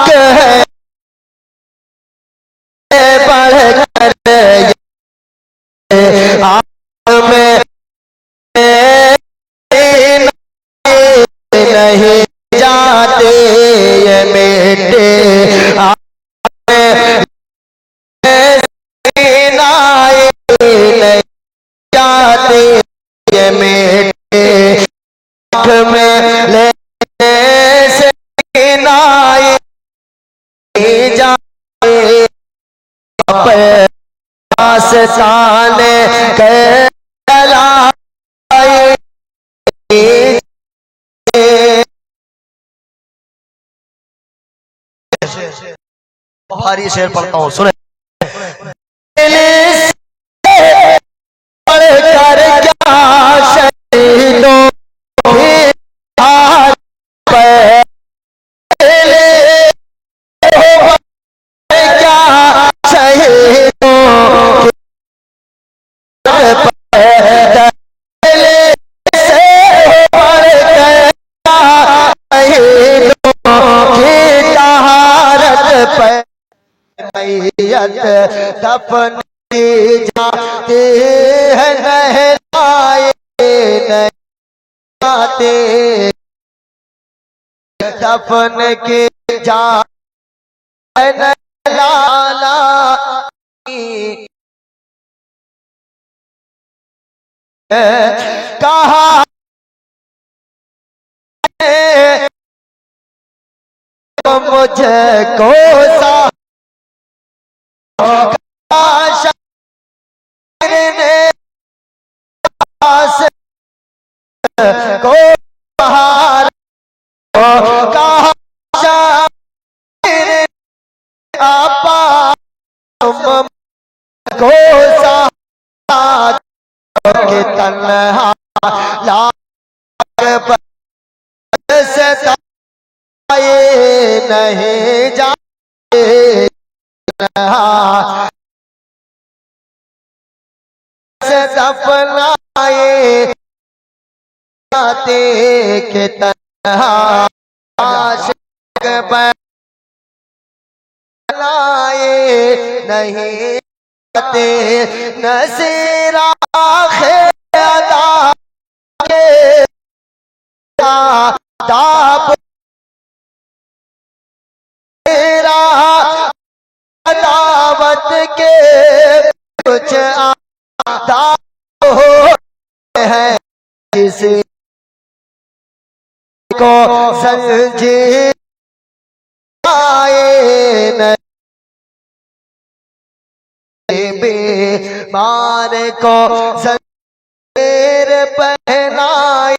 है बढ़कर आप में नहीं जाते ये बेटे आप में नहीं जाते ये बेटे आँख में लेने से नहीं जाते आस्ताने कहलाए भारी शेर पढ़ता हूँ सुने पढ़कर क्या शहीदों की हाथ पहले क्या शहीदों की पहले से पढ़कर शहीदों की तहारत पर मैयत दफन की जाती है नहलाए नहीं जाते दफन की जाती है नहलाना कहा मुझको सा को बहार आपा को साथ के तन्हा लाग से नहीं जाते से दफनाए जाते के तन्हा आशिक बनाए नहीं जाते नसीरा अदा के दाब दावत के कुछ आदाब हो है किसी को समझे आए नहीं बीमार को सर पहनाए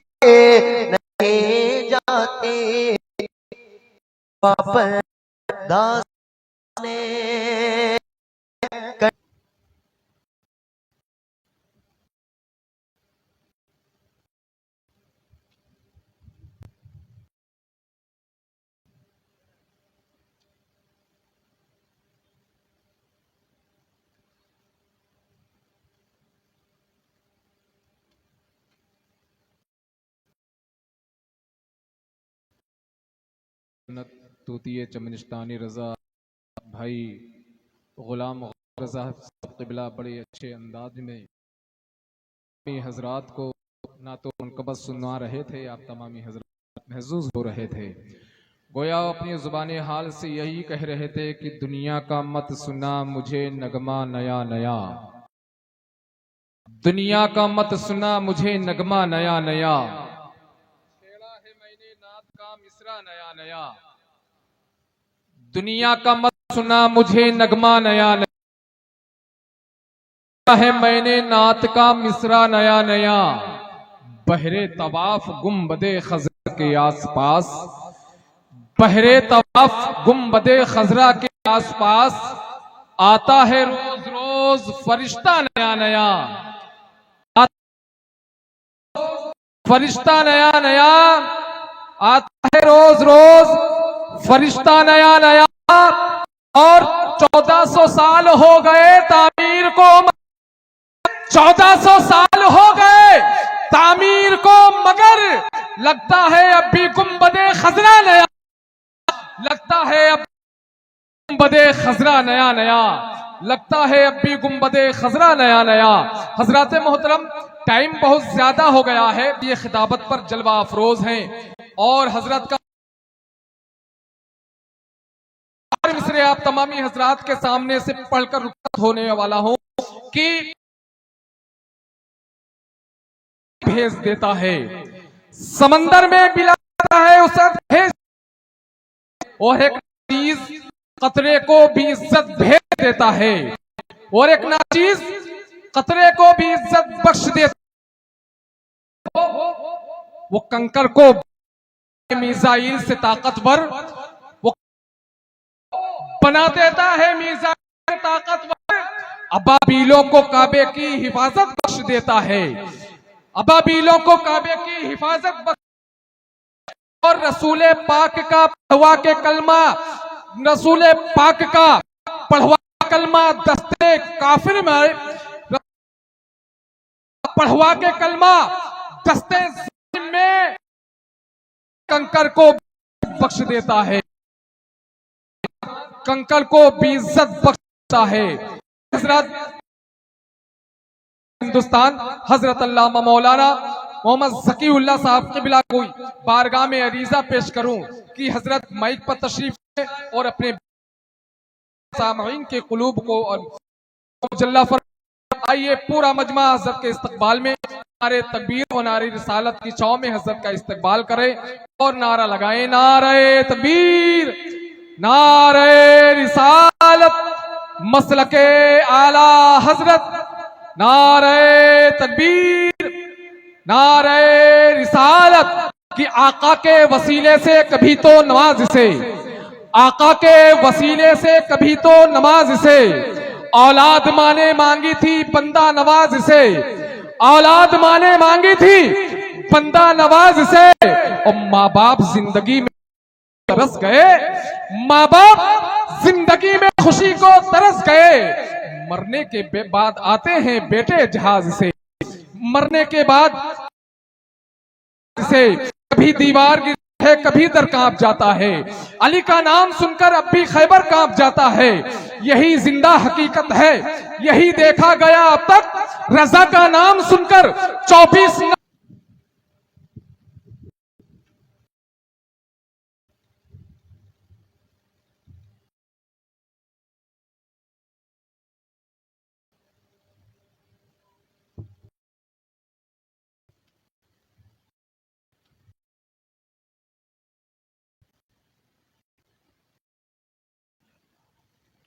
नहीं जाते वापस दाने तूतिए चमनिस्तानी रजा भाई गुलाम रजा क़िबला बड़े अच्छे अंदाज में हजरात को ना तो मुनक़बत सुनवा रहे थे, आप तमामी हजरात महसूस हो रहे थे। गोया अपनी ज़ुबान हाल से यही कह रहे थे कि दुनिया का मत सुना मुझे नगमा नया नया, दुनिया का मत सुना मुझे नगमा नया नया, छेड़ा है मैंने नात का मिसरा नया नया, दुनिया का मत सुना मुझे नगमा नया नया है मैंने नात का मिसरा नया नया, बहरे तवाफ गुम्बदे खज़रा के आसपास, बहरे तवाफ गुम्बदे खज़रा के आसपास आता है रोज रोज फरिश्ता नया नया, फरिश्ता नया नया आता है रोज रोज फरिश्ता नया नया। और 1400 साल हो गए तामीर को, 1400 साल हो गए तामीर को, मगर लगता है अब भी गुम्बदे खज़रा नया, लगता है अब गुम्बदे खजरा नया नया, लगता है अब भी गुम्बदे खजरा नया नया। हजरात मोहतरम, टाइम बहुत ज्यादा हो गया है, ये खिताबत पर जलवा अफरोज हैं और हजरत का मिसरे आप तमामी हजरात के सामने से पढ़कर रुखसत होने वाला हूं कि भेज देता है, समंदर में मिलाता है उसे भेज, और एक चीज कतरे को भी इज्जत भेज देता है, और एक नाचीज कतरे को भी इज्जत बख्श देता है। वो कंकर को मिसाइल से ताकतवर वो बना देता है, मिसाइल से ताकतवर अबाबीलों को काबे की हिफाजत बख्श देता है, अबाबीलों को काबे की हिफाजत बख्श, और रसूले पाक का पढ़वा के कलमा, रसूले पाक का पढ़वा कलमा दस्ते काफिर में, पढ़वा के कलमा दस्ते में कंकर को बख्श देता है, कंकर को भी इज्जत बख्शता है। हजरत हिंदुस्तान हजरत अल्लामा मौलाना मोहम्मद ज़कीउल्लाह साहब क़िबला को बारगाह में अरीजा पेश करूं कि हजरत माइक पर तशरीफ है और अपने सामईन के कुलूब को मुजल्ला फर, आइए पूरा मजमा हजरत के इस्तकबाल में नारे तकबीर और नारे रिसालत की छाव में हजरत का इस्तकबाल करे और नारा लगाए, नारे तकबीर, नारे रिसालत, मसलके आला हजरत, नारे तकबीर, नारे रिसालत कि आका के वसीले से कभी तो नमाज से, आका के वसीले से कभी तो नमाज से, औलाद माने मांगी थी बंदा नवाज से, औलाद माने मांगी थी बंदा नवाज से, और माँ बाप जिंदगी में तरस गए, माँ बाप जिंदगी में खुशी को तरस गए, मरने के बाद आते हैं बेटे जहाज से, मरने के बाद से कभी दीवार गिरती है, कभी दर कांप जाता है, अली का नाम सुनकर अब भी खैबर कांप जाता है, यही जिंदा हकीकत है, यही देखा गया अब तक, रजा का नाम सुनकर 24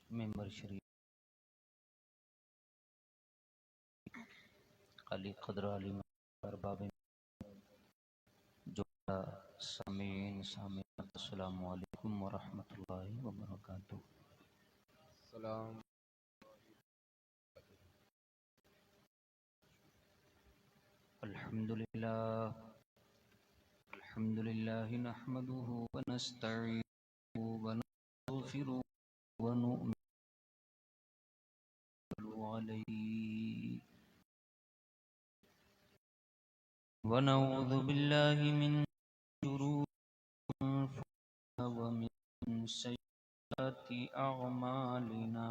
मेंबर शरीफ अली कदर अली अरबाब जो सामीन सामीन अस्सलामु अलैकुम व रहमतुल्लाहि व बरकातुहू। अल्हम्दुलिल्लाह अल्हम्दुलिल्लाह नहमदुहु व नस्तईनुहु व नस्तगफिरुहु व नु'मिनु अलैहि व नऊज़ु बिल्लाहि मिन शुरूरि अंफुसिना व मिन सय्यिआति अअमालिना।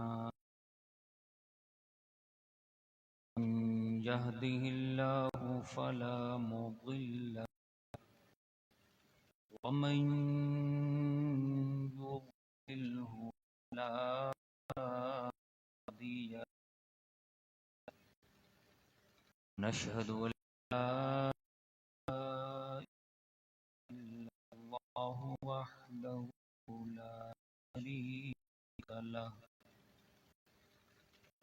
मन यहदिहिल्लाहु फला मुदिल्ल व मन युद्लिल्हु फला हादिय। नशहदु अन ला इलाहा इल्लल्लाहु वहदहु ला शरीका लहु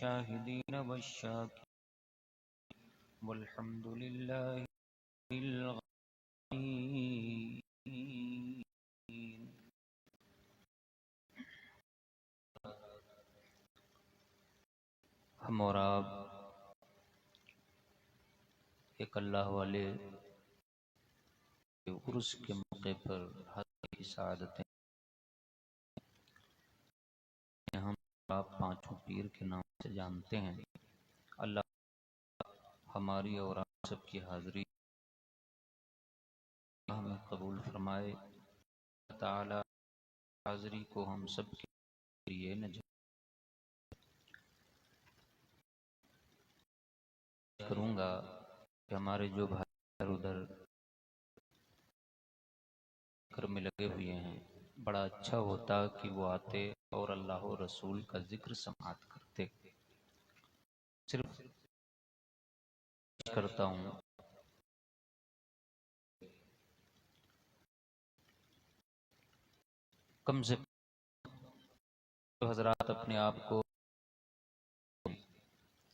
शाहिदीन वश्शाकिरीन वल्हम्दुलिल्लाहि रब्बिल आलमीन। हम और आप एक अल्लाह वाले उर्स के मौके पर हाजिर की सआदतें हम आप पांचों पीर के नाम से जानते हैं। अल्लाह हमारी और आप सबकी हाजिरी हमें कबूल फरमाए। ताला हाजिरी को हम सब के लिए न करूँगा कि हमारे जो भाई इधर उधर जिक्र में लगे हुए हैं, बड़ा अच्छा होता कि वो आते और अल्लाह और रसूल का जिक्र समाअत करते। सिर्फ करता हूँ कम से कम हजरात अपने आप को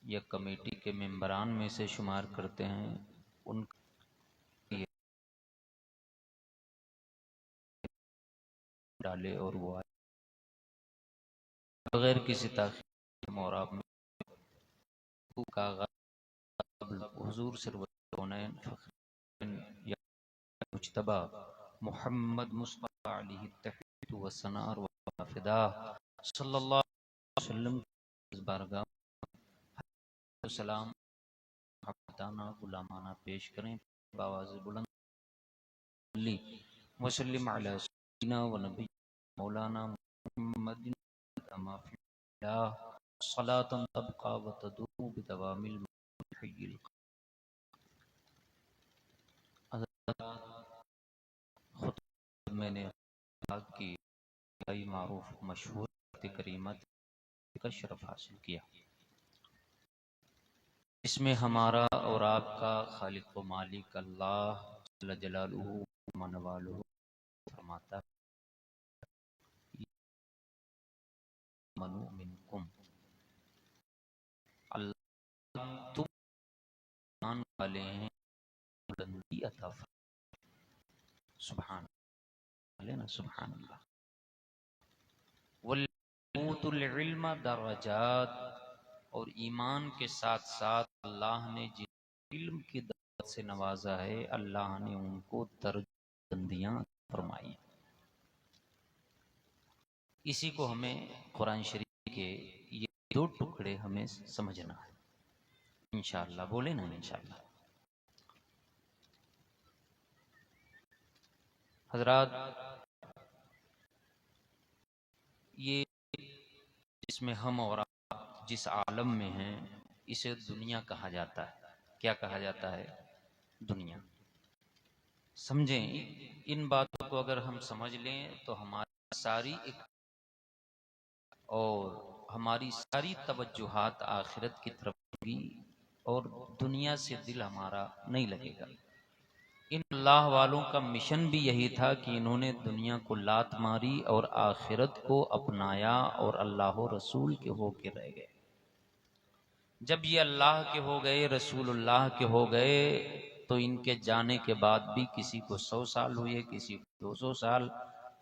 या कमेटी के मेंबरान में से शुमार करते हैं, उनके डाले और वो आए बगैर किसी ताख़ीर और आप का हुजूर सिरवनैन फ़ख्रुद्दीन या मुज्तबा मोहम्मद मुस्तफ़ा अलैहि तहiyatu व सनार व फिदा सल्लल्लाहु अलैहि वसल्लम की बारगाह सलाम हक़दाना गुलामाना पेश करें। बावाज़ बुलंद वसल्लिम अला सय्यिदिना व नबी मौलाना मुहम्मदिन अमा फ़िल्लाह सलातन तबक़ा व तदूमु बिदवामिल हय्यिल खुतबा मैंने की कई मारूफ मशहूर करीमत का शरफ हासिल किया। इसमें हमारा और आपका खालिक व मालिक अल्लाह जल्ल जलालुहु मनवालुहु फरमाता मनु मिनकुम, अल्लाह तुम ईमान वाले हैं बुलंदी अता सुभान लेना सुभान अल्लाह। वल्ऊतुल इल्म दरजात, और ईमान के साथ साथ अल्लाह ने जिन इल्म की दौलत से नवाजा है, अल्लाह ने उनको दर्जबंदियां फरमाई। इसी को हमें कुरान शरीफ के ये दो टुकड़े हमें समझना है इंशाअल्लाह। बोले ना इंशाअल्लाह। हजरात, ये इसमें हम और आप जिस आलम में हैं, इसे दुनिया कहा जाता है। क्या कहा जाता है? दुनिया। समझें, इन बातों को अगर हम समझ लें तो हमारी सारी हमारी सारी तवज्जुहात आखिरत की तरफ होगी और दुनिया से दिल हमारा नहीं लगेगा। इन अल्लाह वालों का मिशन भी यही था कि इन्होंने दुनिया को लात मारी और आखिरत को अपनाया और अल्लाह रसूल के होके रह गए। जब ये अल्लाह के हो गए, रसूलुल्लाह के हो गए, तो इनके जाने के बाद भी किसी को 100 साल हुए, किसी को 200 साल,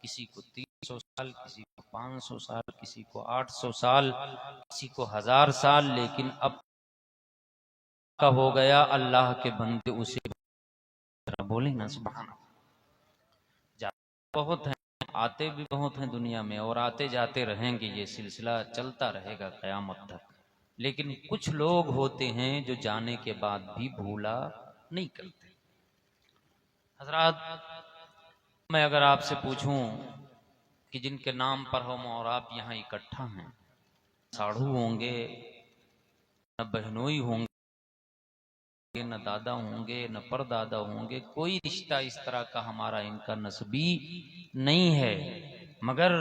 किसी को 300 साल, किसी को 500 साल, किसी को 800 साल, किसी को 1000 साल, लेकिन अब का हो गया अल्लाह के बंदे उसे बोले ना सुभान। जाते बहुत हैं, आते भी बहुत हैं दुनिया में, और आते जाते रहेंगे, ये सिलसिला चलता रहेगा क़यामत तक। लेकिन कुछ लोग होते हैं जो जाने के बाद भी भूला नहीं करते। हजरात, मैं अगर आपसे पूछूं कि जिनके नाम पर हम और आप यहाँ इकट्ठा हैं, साढ़ू होंगे, न बहनोई होंगे, न दादा होंगे, न परदादा होंगे, कोई रिश्ता इस तरह का हमारा इनका नस्बी नहीं है। मगर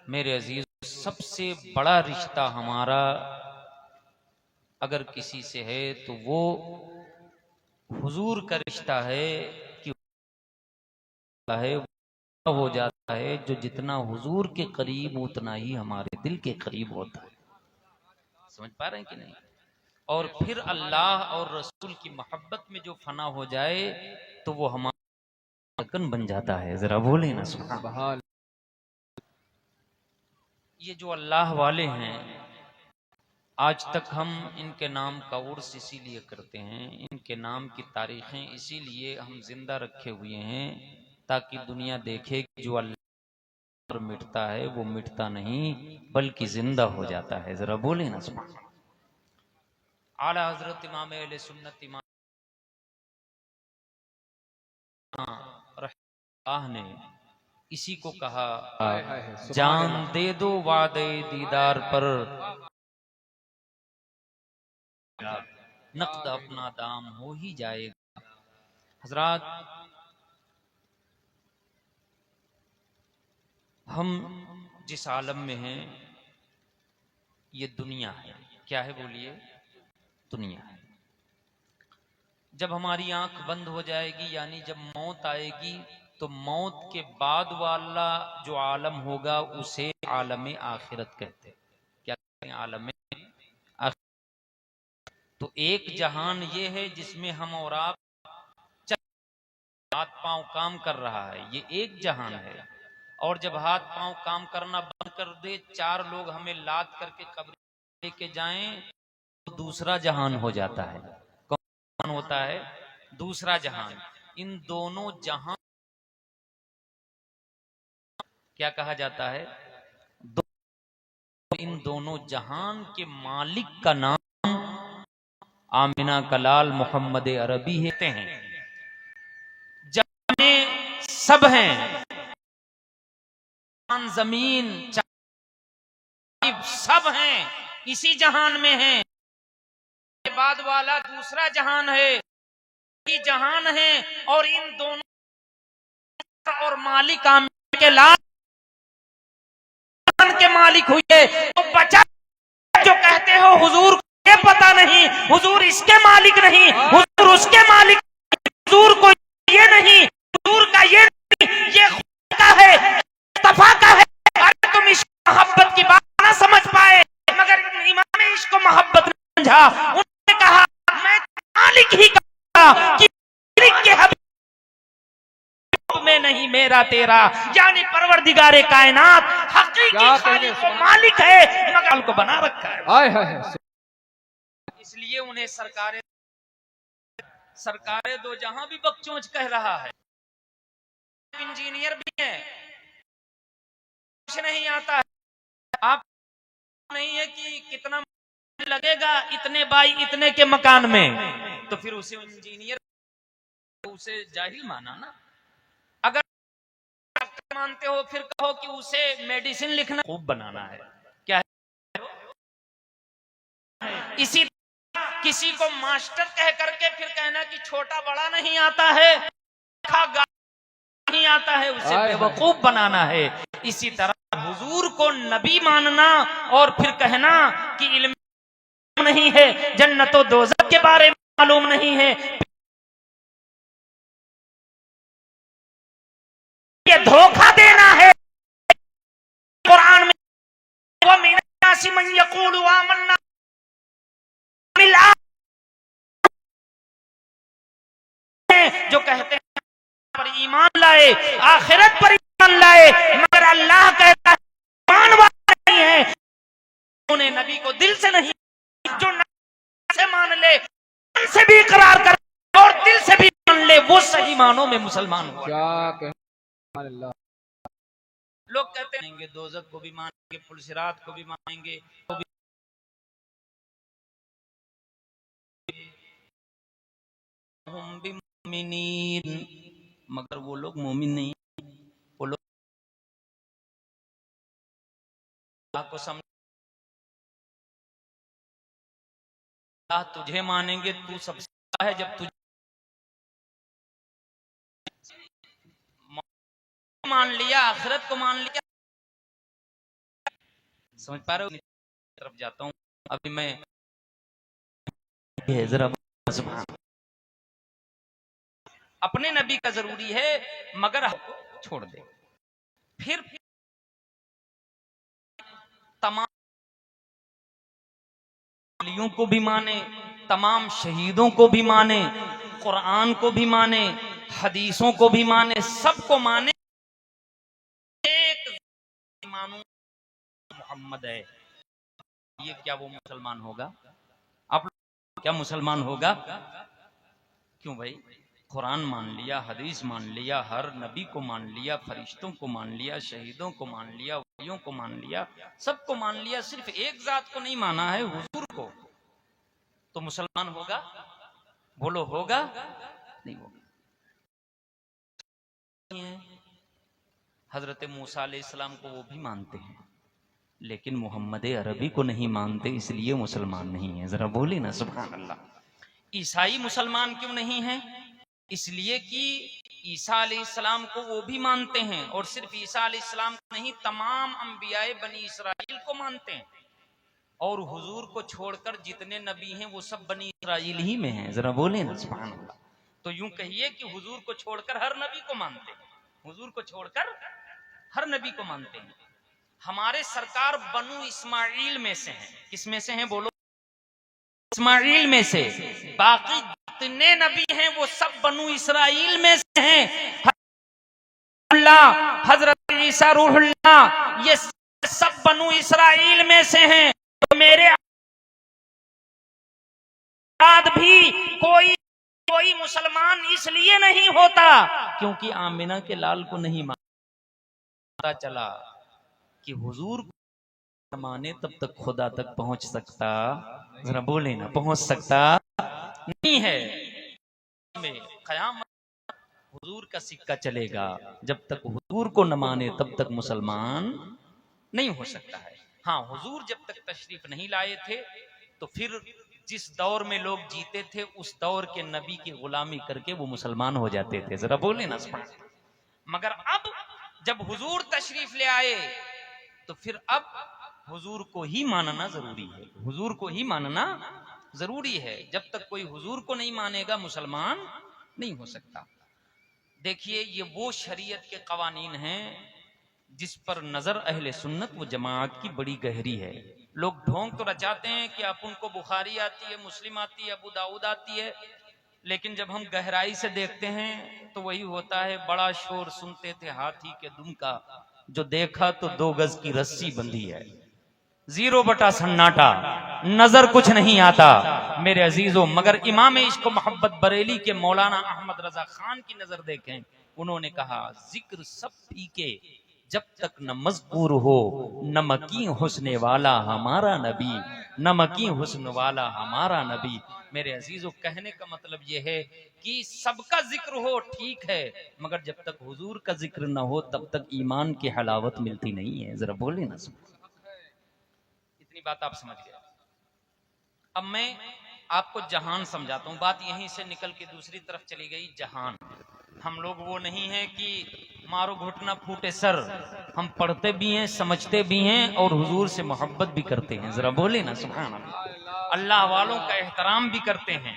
मेरे अजीज, सबसे बड़ा रिश्ता हमारा अगर किसी से है तो वो हुजूर का रिश्ता है कि वो हो जाता है जो जितना हुजूर के करीब उतना ही हमारे दिल के करीब होता है। समझ पा रहे हैं कि नहीं? और फिर अल्लाह और रसूल की मोहब्बत में जो फना हो जाए तो वो हमारा धड़कन बन जाता है। जरा बोले ना सुभान। बहाल ये जो अल्लाह वाले हैं, आज तक हम इनके नाम का उर्स इसीलिए करते हैं, इनके नाम की तारीखें इसीलिए हम जिंदा रखे हुए हैं, ताकि दुनिया देखे कि जो अल्लाह पर मिटता है वो मिटता नहीं बल्कि जिंदा हो जाता है। जरा बोले ना सुभान। आला हजरत इमाम अहले सुन्नत इमाम रहमतुल्लाह ने इसी को कहा, हाय हाय हाय, सुभान जान अल्लाह। दे दो वादे दीदार पर, नक़द अपना दाम हो ही जाएगा। हजरात, हम जिस आलम में हैं ये दुनिया है। क्या है बोलिए? दुनिया है। जब हमारी आंख बंद हो जाएगी, यानी जब मौत आएगी, तो मौत के बाद वाला जो आलम होगा उसे आलम आखिरत कहते हैं। क्या कहते हैं? आलम आखिरत। तो एक जहान ये है जिसमें हम और आप हाथ पांव काम कर रहा है, ये एक जहान है। और जब हाथ पांव काम करना बंद कर दे, चार लोग हमें लाद करके कब्र लेके जाएं, तो दूसरा जहान हो जाता है। कौन जहान होता है? दूसरा जहान। इन दोनों जहान क्या कहा जाता है? दो, इन दोनों जहान के मालिक का नाम आमिना कलाल मोहम्मद अरबी हैं। जहां में सब हैं, जमीन सब हैं, इसी जहान में हैं। के बाद वाला दूसरा जहान है, ये जहान है। और इन दोनों और मालिक आमिर के लाल के मालिक हुए, तो बचा जो कहते हो हुजूर को ये पता नहीं, हुजूर इसके मालिक नहीं, हुजूर उसके मालिक, हुजूर को ये नहीं, हुजूर का ये नहीं, ये खुदा का है, मुस्तफा का है। अरे तुम इश्क मोहब्बत की बात ना समझ पाए, मगर इमाम इश्क मोहब्बत ने समझा। उन्होंने कहा मैं मालिक ही कहूंगा कि के हबीब में नहीं मेरा तेरा, यानी परवरदिगारे कायनात हकीकी खालिक और मालिक है, मगर को बना रखा है। हाय हाय हाय। इसलिए उन्हें सरकारें दो जहां भी बकचोच कह रहा है। इंजीनियर भी है, कुछ नहीं आता है। आप नहीं है कि कितना लगेगा इतने बाई इतने के मकान में, तो फिर उसे इंजीनियर, उसे जाहिल माना ना। अगर मानते हो फिर कहो कि उसे मेडिसिन लिखना खूब बनाना है। क्या है? इसी किसी को मास्टर कह करके फिर कहना कि छोटा बड़ा नहीं आता है, नहीं आता है, उसे बेवकूफ बनाना है। इसी तरह हुजूर को नबी मानना और फिर कहना कि इल्म नहीं है, जन्नत और दोज़ख के बारे में मालूम नहीं है, ये धोखा देना है। कुरान में वो मिनासी मन यक़ूलु आमन्ना बिल्लाह, जो कहते हैं पर ईमान लाए, आखिरत पर ईमान लाए, मगर अल्लाह कहता है ईमान वाला नहीं है। उन्हें नबी को दिल से नहीं, जो नबी से मान ले, दिल से भी इकरार कर और दिल से भी मान ले, वो सही मानों में मुसलमान हुआ। क्या कहना अल्लाह। लोग कहते हैं दोज़ख को भी मानेंगे, पुलसिरात को भी मानेंगे, तो भी हम भी मोमिनीन, मगर वो लोग मोमिन नहीं। वो लोग अल्लाह को समझ, अल्लाह तुझे मानेंगे, तू सबसे है। जब तुझे मान लिया, आखिरत को मान लिया, समझ पा रहे हो? तरफ जाता हूं अभी मैं, जरा अपने नबी का जरूरी है, मगर छोड़ दे। फिर तमाम वलियों को भी माने, तमाम शहीदों को भी माने, कुरान को भी माने, हदीसों को भी माने, सबको माने, एक मानो मोहम्मद है। ये क्या वो मुसलमान होगा? आप क्या मुसलमान होगा? क्यों भाई? कुरान मान लिया, हदीस मान लिया, हर नबी को मान लिया, फरिश्तों को मान लिया, शहीदों को मान लिया, वलियों को मान लिया, सबको मान लिया, सिर्फ एक जात को नहीं माना है, हुजूर को, तो मुसलमान होगा? बोलो होगा? नहीं होगा। हजरत मूसा अलैहिस्सलाम को वो भी मानते हैं, लेकिन मोहम्मद अरबी को नहीं मानते, इसलिए मुसलमान नहीं है। जरा बोले ना सुभान अल्लाह। ईसाई मुसलमान क्यों नहीं है? इसलिए कि ईसा अलैहिस्सलाम को वो भी मानते हैं, और सिर्फ ईसा अलैहिस्सलाम को नहीं, तमाम अंबियाए बनी इसराइल को मानते हैं, और हुजूर को छोड़कर जितने नबी हैं वो सब बनी इसराइल ही में हैं। जरा बोले ना सुभान अल्लाह। तो यूं कहिए कि हुजूर को छोड़कर हर नबी को मानते हैं, हुजूर को छोड़कर हर नबी को मानते हैं। हमारे सरकार बनु इस्माइल में से हैं। किस में से हैं? बोलो। इस्माइल में से। बाकी जितने नबी हैं वो सब बनु इसराइल में से हैं। हजरत ईसा रूहुल्लाह, ये सब बनु इसराइल में से हैं। तो मेरे बाद भी कोई मुसलमान इसलिए नहीं होता क्योंकि आमिना के लाल को नहीं मानता। चला कि हुजूर को माने तब तक खुदा तक पहुंच सकता, जरा बोले ना, पहुंच सकता नहीं है। में क़यामत हुजूर का सिक्का चलेगा, जब तक हुजूर को न माने तब तक मुसलमान नहीं हो सकता है। हाँ, हुजूर जब तक तशरीफ नहीं लाए थे तो फिर जिस दौर में लोग जीते थे उस दौर के नबी की गुलामी करके वो मुसलमान हो जाते थे। जरा बोले ना। मगर अब जब हुजूर तशरीफ ले आए तो फिर अब हुजूर को ही मानना जरूरी है, हुजूर को ही मानना जरूरी है। जब तक कोई हुजूर को नहीं मानेगा मुसलमान नहीं हो सकता। देखिए, ये वो शरीयत के कवानीन हैं जिस पर नजर अहले सुन्नत व जमात की बड़ी गहरी है। लोग ढोंग तो रचाते हैं कि अपन को बुखारी आती है, मुस्लिम आती है, अबू दाऊद आती है, लेकिन जब हम गहराई से देखते हैं तो वही होता है। बड़ा शोर सुनते थे हाथी के दुम का, जो देखा तो 2 गज की रस्सी बंधी है। 0 बटा सन्नाटा, नजर कुछ नहीं आता मेरे अजीजों। मगर इमाम इश्क मोहब्बत बरेली के मौलाना अहमद रजा खान की नजर देखें, उन्होंने कहा जिक्र सब फीके जब तक न मज़कूर हो, नमकी हुस्न वाला हमारा नबी, नमकी हुस्न वाला हमारा नबी। मेरे अजीजों, कहने का मतलब यह है कि सबका जिक्र हो ठीक है, मगर जब तक हुजूर का जिक्र न हो तब तक ईमान की हलावत मिलती नहीं है। जरा बोले ना। इतनी बात आप समझ गए। अब मैं आपको जहान समझाता हूं। बात यहीं से निकल के दूसरी तरफ चली गई। जहान, हम लोग वो नहीं है कि मारो घुटना फूटे सर, हम पढ़ते भी हैं, समझते भी हैं और हुजूर से मोहब्बत भी करते हैं। जरा बोले ना सुभान अल्लाह। अल्लाह वालों का एहतराम भी करते हैं।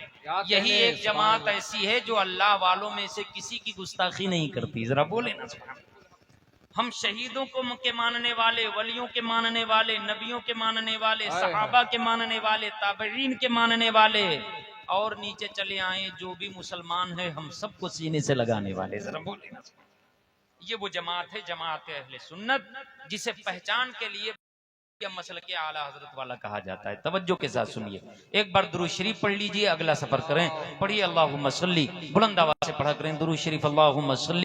यही एक जमात ऐसी है जो अल्लाह वालों में से किसी की गुस्ताखी नहीं करती। जरा बोले ना सुभान। हम शहीदों को के मानने वाले, वलियों के मानने वाले, नबियों के मानने वाले, सहाबा के मानने वाले, ताबईन के मानने वाले, और नीचे चले आए जो भी मुसलमान है हम सबको सीने से लगाने वाले। जरा बोले ना। ये वो जमात है, जमात अहले सुन्नत, जिसे पहचान के लिए मसल के आला हजरत वाला कहा जाता है। तवज्जो के साथ सुनिए। एक बार दुरूद शरीफ पढ़ लीजिए, अगला सफर करें। पढ़िए अल्लाहुम्मा सल्ली, बुलंद आवाज से पढ़ा करें दुरूद शरीफ। अल्लाहुम्मा सल्ली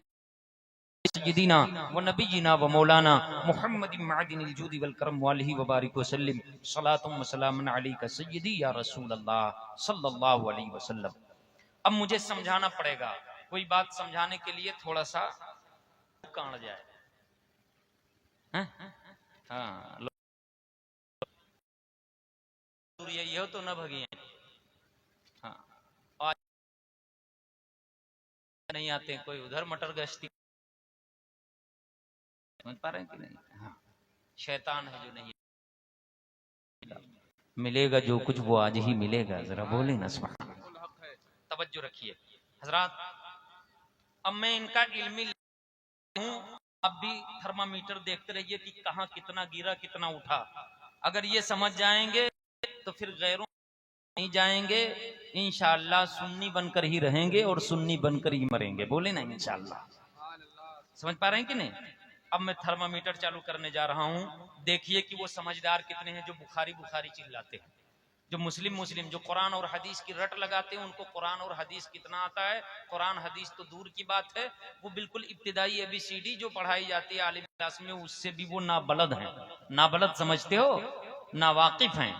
सय्यदिना व नबीना व मौलाना मुहम्मदिन मअदिनिल जूदि वल करम वालिहि व बारिक व सल्लिम सलातुम व सलामुन अलैका सय्यदी या रसूल अल्लाह सल्लल्लाहु अलैहि वसल्लम। अब मुझे समझाना पड़ेगा, कोई बात समझाने के लिए थोड़ा सा कान जाए। हाँ, यही हो तो न भगिए। हाँ, आज नहीं आते, कोई उधर मटर गश्ती, समझ पा रहे हैं कि नहीं? हाँ, शैतान है जो नहीं मिलेगा, जो कुछ वो आज ही मिलेगा। जरा बोले ना सुभान। तवज्जो रखिए हजरात। अब मैं इनका इल्मी हूं, अब भी थर्मामीटर देखते रहिए कि कहां कितना गिरा, कितना उठा। अगर ये समझ जाएंगे तो फिर गैरों नहीं जाएंगे, इंशाअल्लाह सुन्नी बनकर ही रहेंगे और सुन्नी बनकर ही मरेंगे। बोले ना इंशाअल्लाह। समझ पा रहे हैं कि नहीं? अब मैं थर्मामीटर चालू करने जा रहा हूं, देखिए कि वो समझदार कितने हैं जो बुखारी बुखारी चिल्लाते हैं, जो मुस्लिम जो कुरान और हदीस की रट लगाते हैं, उनको कुरान और हदीस कितना आता है। कुरान हदीस तो दूर की बात है, वो बिल्कुल इब्तिदाई ABCD जो पढ़ाई जाती है आलिम क्लास में, उससे भी वो नाबलद हैं। नाबलद समझते हो, नावाकिफ हैं,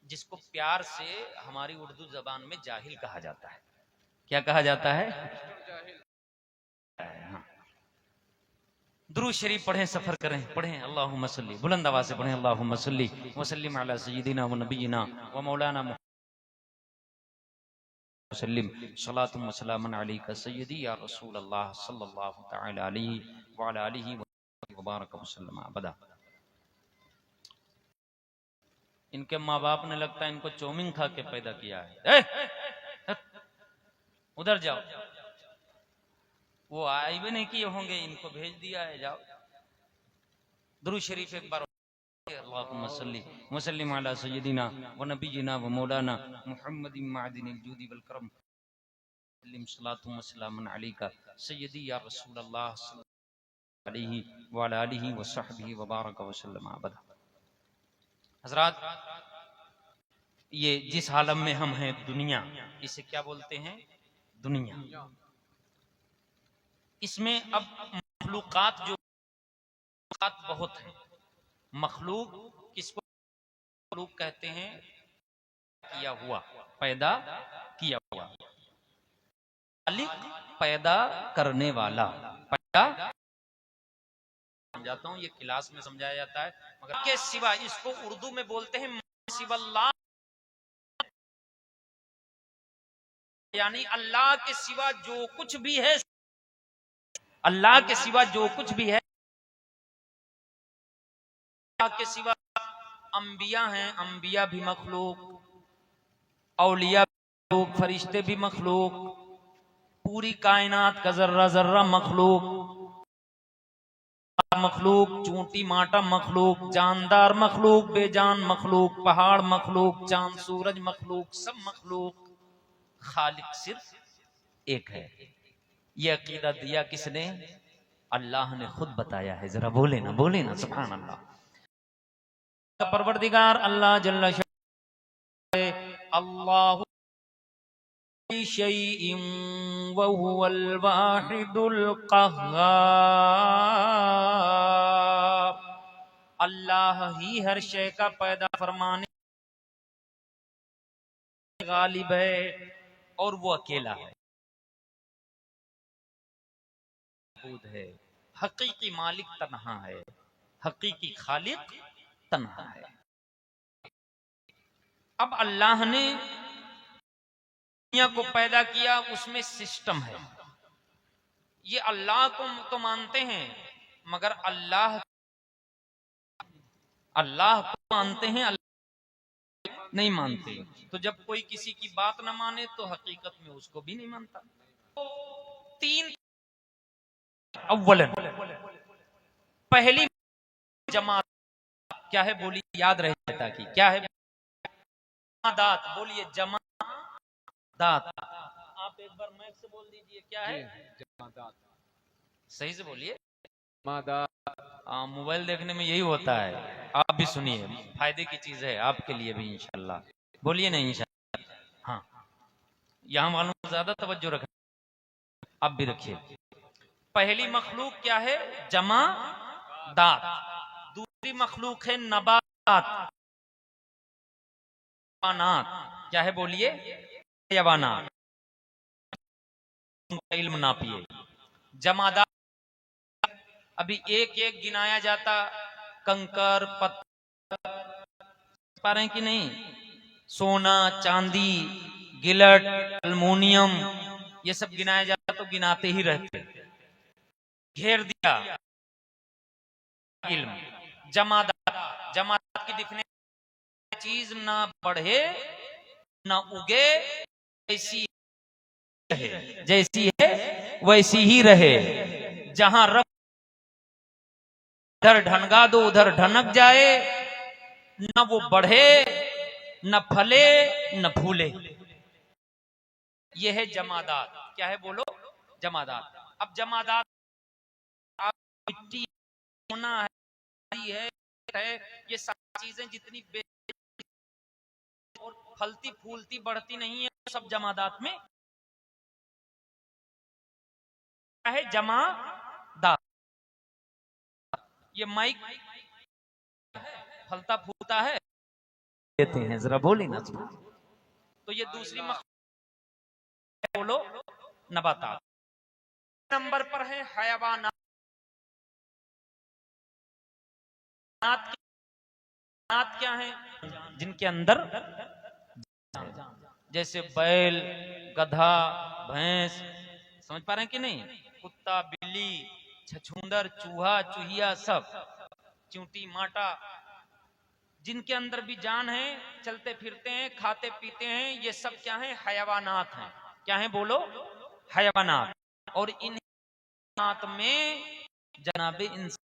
जिसको प्यार से हमारी उर्दू जबान में जाहिल कहा जाता है। क्या कहा जाता है? हाँ। दुरूद शरीफ पढ़ें, सफर करें, पढ़ें अल्लाहुम्मा सल्ली, बुलंद आवाज से पढ़ें अल्लाहुम्मा सल्ली व सल्लिम अला सय्यिदिना व नबियिना व मौलाना मुसल्लिम सलातुम व सलामुन अलैका सय्यदी या रसूल अल्लाह सल्लल्लाहु तआला अलैहि व अला आलिहि व बारक वसल्लम अबदा। इनके माँ बाप ने लगता है इनको चौमिन खा के पैदा किया है। उधर जाओ, वो आए भी नहीं किए होंगे, इनको भेज दिया है, जाओ। दुरूद शरीफ एक बार अल्लाहुम्मा सल्ली व सल्लिम अला सय्यिदिना व नबियिना व मौलाना मुहम्मदिन मादिनिल जूदी वल करम सल्लिम सलातुम व सलामुन अलैका सय्यदी या रसूल अल्लाह सल्लल्लाहु अलैहि व अला आलिहि व सहबिहि व बारक व सल्लम अबदा। हजरात, ये जिस आलम में हम हैं, दुनिया, इसे क्या बोलते हैं? दुनिया। इसमें अब मखलूकात जो बहुत है। मखलूक किसको मखलूक कहते हैं? किया हुआ, पैदा किया हुआ। खालिक पैदा करने वाला, पैदा समझाता हूं, ये क्लास में समझाया जाता है, मगर के सिवा इसको उर्दू में बोलते हैं सिवल्लाह, यानी अल्लाह के सिवा जो कुछ भी है, अल्लाह के सिवा जो कुछ भी है, अल्लाह के सिवा अंबिया हैं, अंबिया भी मखलूक, औलिया भी मखलूक, फरिश्ते भी मखलूक, पूरी कायनात का जर्रा जर्रा मखलूक, मखलूक, चूंटी माटा मखलूक, जानदार मखलूक, बेजान मखलूक, पहाड़ मखलूक, चांद सूरज मखलूक, सब मखलूक, खालिक सिर्फ एक है। ये अकीदा दिया किसने? अल्लाह ने खुद बताया है। जरा बोले ना सुभान अल्लाह। परवरदिगार अल्लाह जल्ल शाह, अल्लाहु शैइन व हुवल वाहिदुल क़ह्हार, अल्लाह ही हर शय का पैदा फरमाने गालिब है और वो अकेला है, है। हकीकी मालिक तन्हा है, हकीकी खालिक तन्हा है। अब अल्लाह ने दुनिया को पैदा किया, उसमें सिस्टम है। ये अल्लाह को तो मानते हैं, मगर अल्लाह को मानते हैं, अल्लाह नहीं मानते। तो जब कोई किसी की बात ना माने तो हकीकत में उसको भी नहीं मानता। तीन अव्वलन, पहली जमात क्या है? बोलिए, याद रहे ताकि क्या है? जमादात, बोलिए जमादात। आप एक बार माइक से बोल दीजिए, क्या है? जमादात। सही से बोलिए। जमादात। मोबाइल देखने में यही होता है, आप भी सुनिए, फायदे की चीज है आपके लिए भी इंशाल्लाह। बोलिए ना इंशाल्लाह। हाँ, यहाँ वालों को ज्यादा तवज्जो रखना, आप भी रखिए। पहली मखलूक क्या है? जमादात। दूसरी मखलूक है नबात, क्या है? बोलिए, हयावानात। इल्म नापिए। जमादात अभी एक एक गिनाया जाता, कंकर, पत्थर, पा रहे हैं कि नहीं? सोना, चांदी, गिलट, अल्मोनियम, ये सब गिनाया जाता तो गिनाते ही रहते। घेर दिया इल्म। जमादात की डिफिनेशन, चीज ना बढ़े ना उगे, जैसी है वैसी ही रहे। जहां रख उधर ढनगा दो, उधर ढनक जाए, ना वो बढ़े न फले न फूले, ये है जमादात। क्या है बोलो? जमादात। अब जमादात मिट्टी, सोना है, ये सारी चीजें जितनी और फलती फूलती बढ़ती नहीं है, सब जमादात में है जमादात। ये माइक फलता फूलता है देते हैं, जरा बोले ना। तो ये दूसरी बोलो नबातात। नंबर पर है हयावानात। क्या है? जिनके अंदर, जैसे बैल, गधा, भैंस, समझ पा रहे हैं कि नहीं? कुत्ता, बिल्ली, छछूंदर, चूहा, चूहिया, सब, चूंटी, माटा, जिनके अंदर भी जान है, चलते फिरते हैं, खाते पीते हैं, ये सब क्या है? हयावानात हैं। क्या है बोलो? हयावानात। और इन हयावानात में जनाबे इंसान,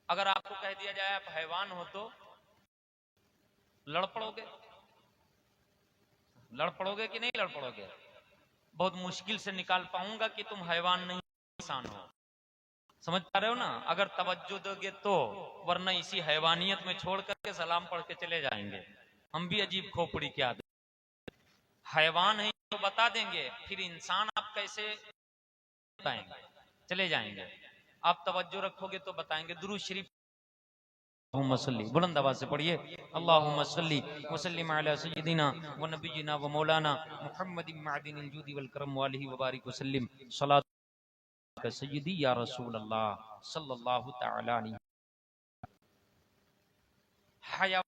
अगर आपको कह दिया जाए आप हैवान हो तो लड़ पड़ोगे? लड़ पड़ोगे कि नहीं लड़ पड़ोगे? बहुत मुश्किल से निकाल पाऊंगा कि तुम हैवान नहीं इंसान हो। समझ पा रहे हो ना? अगर तवज्जो दोगे तो, वरना इसी हैवानियत में छोड़ करके सलाम पढ़ के चले जाएंगे। हम भी अजीब खोपड़ी के आदमी, हैवान है तो बता देंगे, फिर इंसान आप कैसे बताएंगे? चले जाएंगे। आप तवज्जो रखोगे तो बताएंगे। दुरूद शरीफ बुलंद आवाज से पढ़िए। अल्लाहुम्मा सल्ली व सल्लिम अला सय्यिदिना व नबिय्यिना व मौलाना मुहम्मदिन मअदिनिल जूदी वल करम व आलिहि व बारिक व सल्लिम सलात का सय्यदी या रसूल अल्लाह सल्लल्लाहु तआला अलैहि। हया,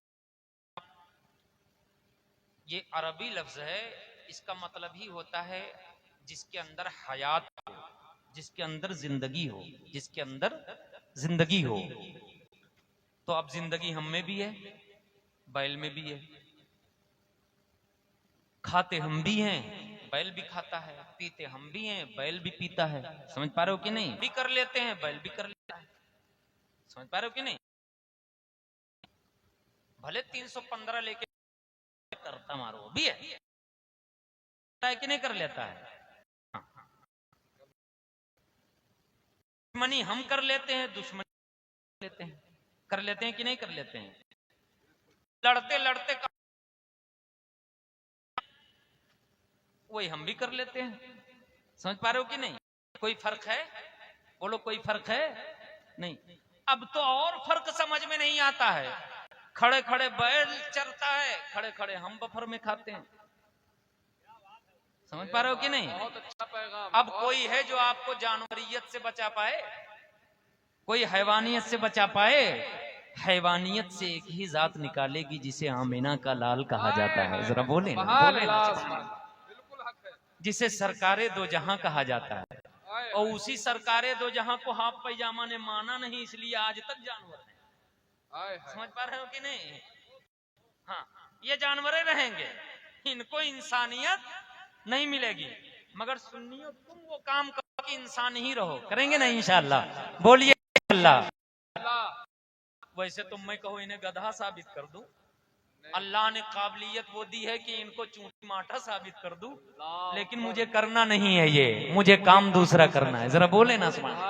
ये अरबी लफ्ज है, इसका मतलब ही होता है जिसके अंदर हयात हो, जिसके अंदर जिंदगी हो, जिसके अंदर जिंदगी हो। तो अब जिंदगी हम में भी है, बैल में भी है। खाते हम भी हैं, बैल भी खाता है। पीते हम भी हैं, बैल भी पीता है। समझ पा रहे हो कि नहीं? भी कर लेते हैं, बैल भी कर लेता है। समझ पा रहे हो कि नहीं? भले 315 लेके करता मारो भी है कि नहीं कर लेता है? दुश्मनी हम कर लेते हैं, दुश्मनी लेते हैं, कर लेते हैं कि नहीं कर लेते हैं? लड़ते लड़ते वही हम भी कर लेते हैं। समझ पा रहे हो कि नहीं? कोई फर्क है? बोलो कोई फर्क है? नहीं। अब तो और फर्क समझ में नहीं आता है। खड़े खड़े बैल चरता है, खड़े खड़े हम बफर में खाते हैं। समझ पा रहे हो कि नहीं? बहुत अच्छा पैगाम। अब कोई है जो आपको जानवरियत से बचा पाए? कोई हैवानियत से बचा पाए? हैवानियत से एक ही जात निकालेगी जिसे आमिना का लाल कहा जाता है। जरा बोले ना, बोले ना। जिसे सरकारे दो जहां कहा जाता है, और उसी सरकारे दो जहां को हाफ पैजामा ने माना नहीं, इसलिए आज तक जानवर है। समझ पा रहे हो कि नहीं? हाँ, ये जानवरें रहेंगे, इनको इंसानियत नहीं मिलेगी। मगर सुन्नियों तुम वो काम करो कि इंसान ही रहो। करेंगे ना इंशाअल्लाह? बोलिए अल्लाह। वैसे तो मैं कहूँ इन्हें गधा साबित कर दूं, अल्लाह ने काबिलियत वो दी है कि इनको चूंटी माठा साबित कर दूं, लेकिन मुझे करना नहीं है ये, मुझे काम दूसरा करना है। जरा बोले ना सुना।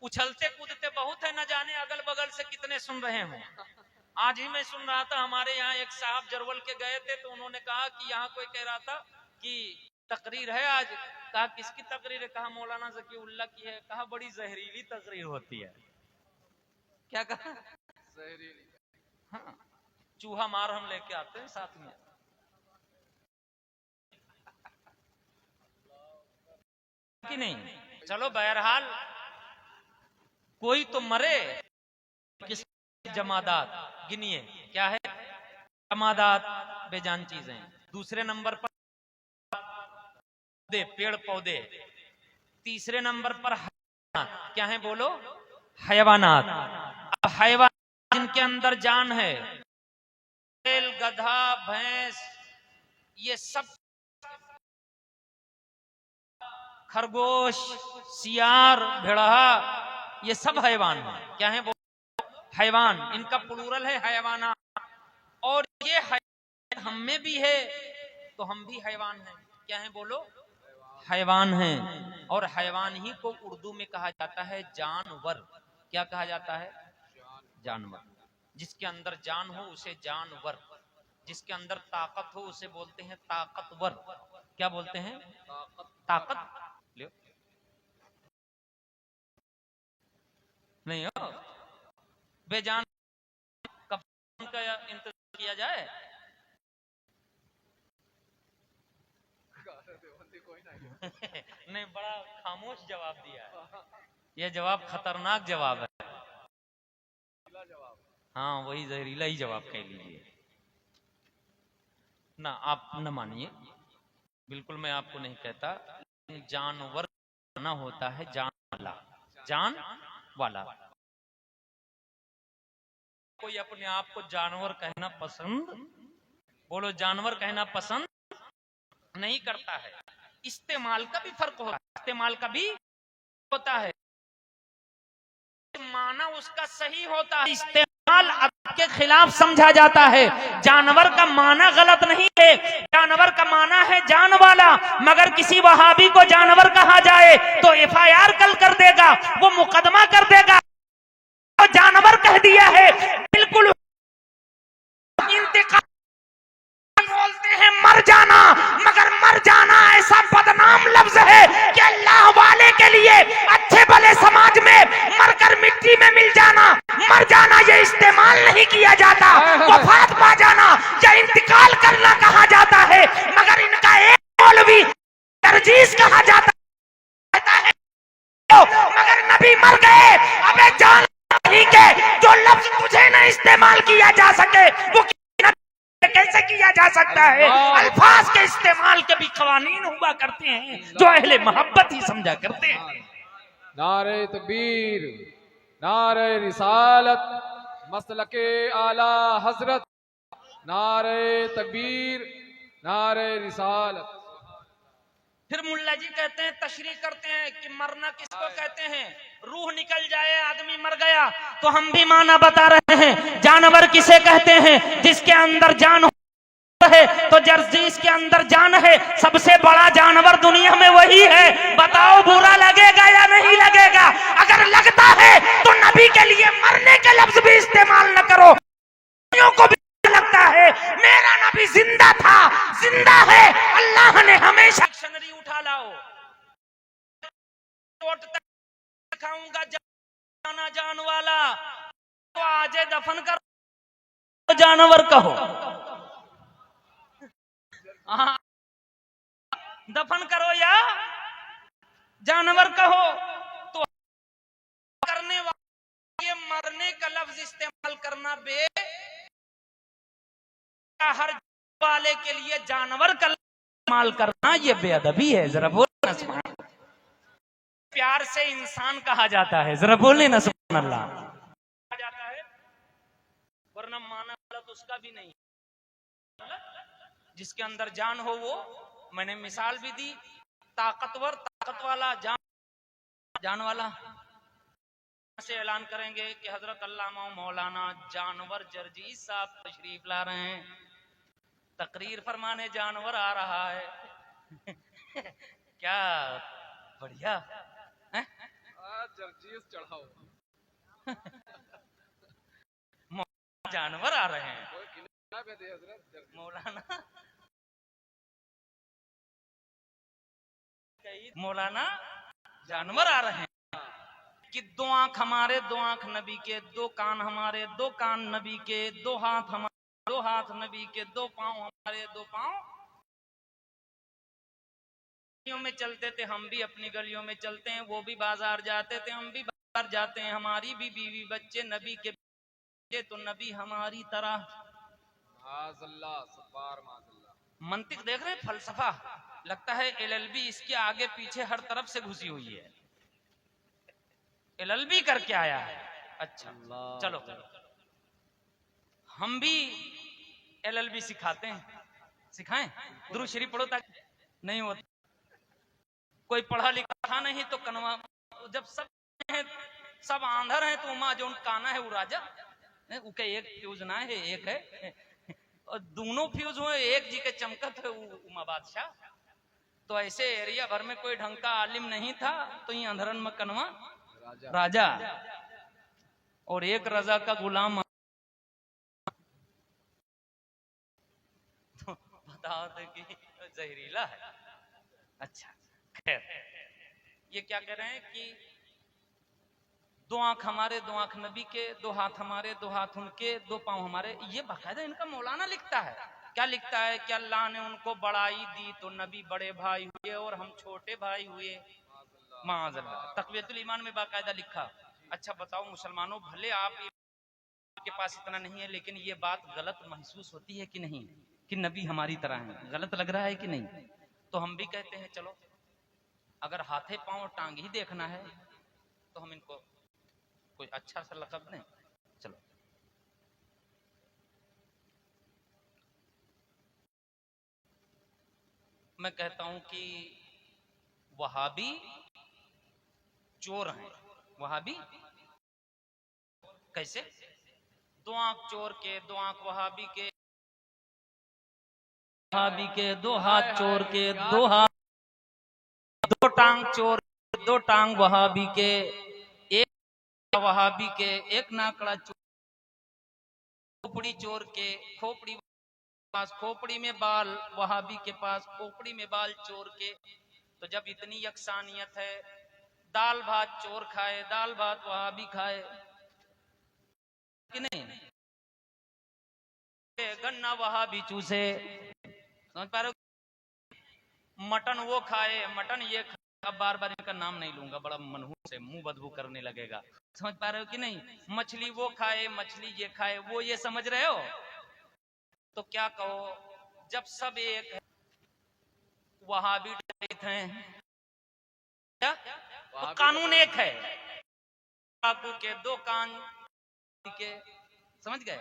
उछलते कूदते बहुत है, न जाने अगल बगल से कितने सुन रहे हो। आज ही मैं सुन रहा था, हमारे यहाँ एक साहब जरवल के गए थे, तो उन्होंने कहा कि यहाँ कोई कह रहा था कि तकरीर है आज। कहा किसकी तकरीर है? कहा मौलाना ज़कीउल्लाह की है। कहा बड़ी जहरीली तकरीर होती है। क्या कहा? जहरीली। हाँ, चूहा मार हम लेके आते हैं साथ में। कि नहीं? चलो बहरहाल कोई तो मरे। किस जमादात गिनिए क्या है? जमादात बेजान चीजें। दूसरे नंबर पर पेड़ पौधे। तीसरे नंबर पर क्या है बोलो? हैवानात। अब हैवान जिनके अंदर जान है, बैल, गधा, भैंस, ये सब, खरगोश, सियार, भेड़हा, ये सब हैवान है। क्या है वो? हैवान, इनका प्लूरल है हैवाना। और ये हम में भी है, तो हम भी हैवान हैं। क्या है बोलो? हैवान हैं। और हैवान ही को उर्दू में कहा जाता है जानवर। क्या कहा जाता है? जानवर। जिसके अंदर जान हो उसे जानवर, जिसके अंदर ताकत हो उसे बोलते हैं ताकतवर। क्या बोलते हैं? ताकत। लियो नहीं हो बेजान कब का इंतजार किया जाए? नहीं, बड़ा खामोश जवाब दिया है। यह जवाब खतरनाक जवाब है। हाँ, वही जहरीला ही जवाब कह लीजिए ना। आप न मानिए, बिल्कुल मैं आपको नहीं कहता। जानवर ना होता है जान वाला, जान वाला। कोई अपने आप को जानवर कहना पसंद, बोलो, जानवर कहना पसंद नहीं करता है। इस्तेमाल का भी फर्क होता है, इस्तेमाल का भी होता है। माना उसका सही होता है, इस्तेमाल के खिलाफ समझा जाता है। जानवर का माना गलत नहीं है, जानवर का माना है जान वाला। मगर किसी वहाबी को जानवर कहा जाए तो FIR कल कर देगा, वो मुकदमा कर देगा। तो जानवर कह दिया है, बिल्कुल इंतकाल बोलते हैं मर जाना, मगर मर जाना ऐसा बदनाम लफ्ज है कि अल्लाह वाले के लिए अच्छे भले समाज में मरकर मिट्टी में मिल जाना, मर जाना ये इस्तेमाल नहीं किया जाता। वफात पा जाना या इंतकाल करना कहा जाता है। मगर इनका एक मौलवी तरजीज कहा जाता है, मगर नबी मर गए। अबे जान नहीं के जो लफ्ज तुझे न इस्तेमाल किया जा सके वो कैसे किया जा सकता है? अल्फाज के इस्तेमाल के भी कवानीन हुआ करते हैं जो अहले मोहब्बत ही समझा करते हैं। नारे तकबीर, नारे रिसालत, मसलके आला हजरत, नारे तकबीर, नारे रिसालत। फिर मुल्ला जी कहते हैं, तशरीह करते हैं कि मरना किसको कहते हैं? रूह निकल जाए, आदमी मर गया, तो हम भी माना बता रहे हैं। जानवर किसे कहते हैं? जिसके अंदर जान है। तो जिसके अंदर जान है, सबसे बड़ा जानवर दुनिया में वही है। बताओ बुरा लगेगा या नहीं लगेगा? अगर लगता है तो नबी के लिए मरने के लफ्ज भी इस्तेमाल न करो। को भी लगता है मेरा नबी जिंदा था, जिंदा है, अल्लाह ने हमेशा डिक्शनरी उठा लाओ, खाऊंगा जाना जान वाला, तो आज दफन कर जानवर कहो, दफन करो या जानवर कहो। तो करने वाले मरने का लफ्ज इस्तेमाल करना बे, हर वाले के लिए जानवर का इस्तेमाल करना ये बेअदबी है। जरा बोलना सुभान अल्लाह। प्यार से इंसान कहा जाता है, जरा बोलने ना सुभान अल्लाह। कहा जाता है, वरना माना गलत उसका भी नहीं। जिसके अंदर जान हो वो, मैंने मिसाल भी दी, ताकतवर, ताकत वाला, जान वाला। से ऐलान करेंगे कि हजरत अल्लामा मौलाना जानवर जरजीज साहब तशरीफ ला रहे हैं, तकरीर फरमाने जानवर आ रहा है। क्या बढ़िया जरजीज चढ़ाओ, जानवर आ रहे हैं। मौलाना जानवर आ रहे हैं कि दो आंख हमारे, दो आंख नबी के, दो कान हमारे, दो कान नबी के, दो हाथ हमारे, दो हाथ नबी के, दो पांव हमारे, दो पांव गलियों में चलते थे, हम भी अपनी गलियों में चलते हैं, वो भी बाजार जाते थे, हम भी बाजार जाते हैं, हमारी भी बीवी बच्चे नबी के बच्चे, तो नबी हमारी तरह। मंतिक देख रहे हैं, फलसफा लगता है LLB इसके आगे पीछे हर तरफ से घुसी हुई है। LLB करके आया है। अच्छा चलो, हम भी LLB सिखाते हैं, सिखाएं? दुरूद शरीफ पढ़ो ताकि नहीं होता। कोई पढ़ा लिखा था नहीं तो कनवा, जब सब है, सब आंधर है तो उमा जो काना है वो राजा। उके एक फ्यूज ना है, एक है और दोनों फ्यूज हुए एक जी के चमकत है उमा बादशाह। तो ऐसे एरिया भर में कोई ढंग का आलिम नहीं था, तो ये अंधरन में कनवा राजा और एक रजा का गुलाम। तो बताओ तो कि जहरीला है। अच्छा खैर, ये क्या कह रहे हैं कि दो आंख हमारे दो आंख नबी के, दो हाथ हमारे दो हाथ उनके, दो पांव हमारे। ये बाकायदा इनका मौलाना लिखता है। क्या लिखता है कि अल्लाह ने उनको बड़ाई दी तो नबी बड़े भाई हुए और हम छोटे भाई हुए। माअज़ल्लाह, तक़वियतुल ईमान में बाकायदा लिखा। अच्छा बताओ मुसलमानों, भले आपके पास इतना नहीं है, लेकिन ये बात गलत महसूस होती है कि नहीं कि नबी हमारी तरह है? गलत लग रहा है कि नहीं? तो हम भी कहते हैं चलो अगर हाथे पांव टांग ही देखना है तो हम इनको कोई अच्छा सा लक़ब दें। चलो मैं कहता हूं कि वहाबी चोर हैं। वहाबी कैसे? दो आंख चोर के, दो आंख वहाबी के, वहाबी के दो हाथ चोर के, दो हाथ, दो टांग चोर, दो टांग वहाबी के, एक वहाबी के, एक नाकड़ा चोर, खोपड़ी चोर के, खोपड़ी पास खोपड़ी में बाल वहाबी के पास, खोपड़ी में बाल चोर के। तो जब इतनी यकसानियत है, दाल भात चोर खाए, दाल भात वहाबी खाए कि नहीं? गन्ना वहाबी चूसे, समझ पा रहे हो? मटन वो खाए, मटन ये खाए। अब बार बार इनका नाम नहीं लूंगा, बड़ा मनहूस से मुंह बदबू करने लगेगा। समझ पा रहे हो कि नहीं? मछली वो खाए, मछली ये खाए, वो ये समझ रहे हो? तो क्या कहो, जब सब एक है, वहाबी हैं क्या? तो कानून एक है, डाकू के दो कान के, समझ गए?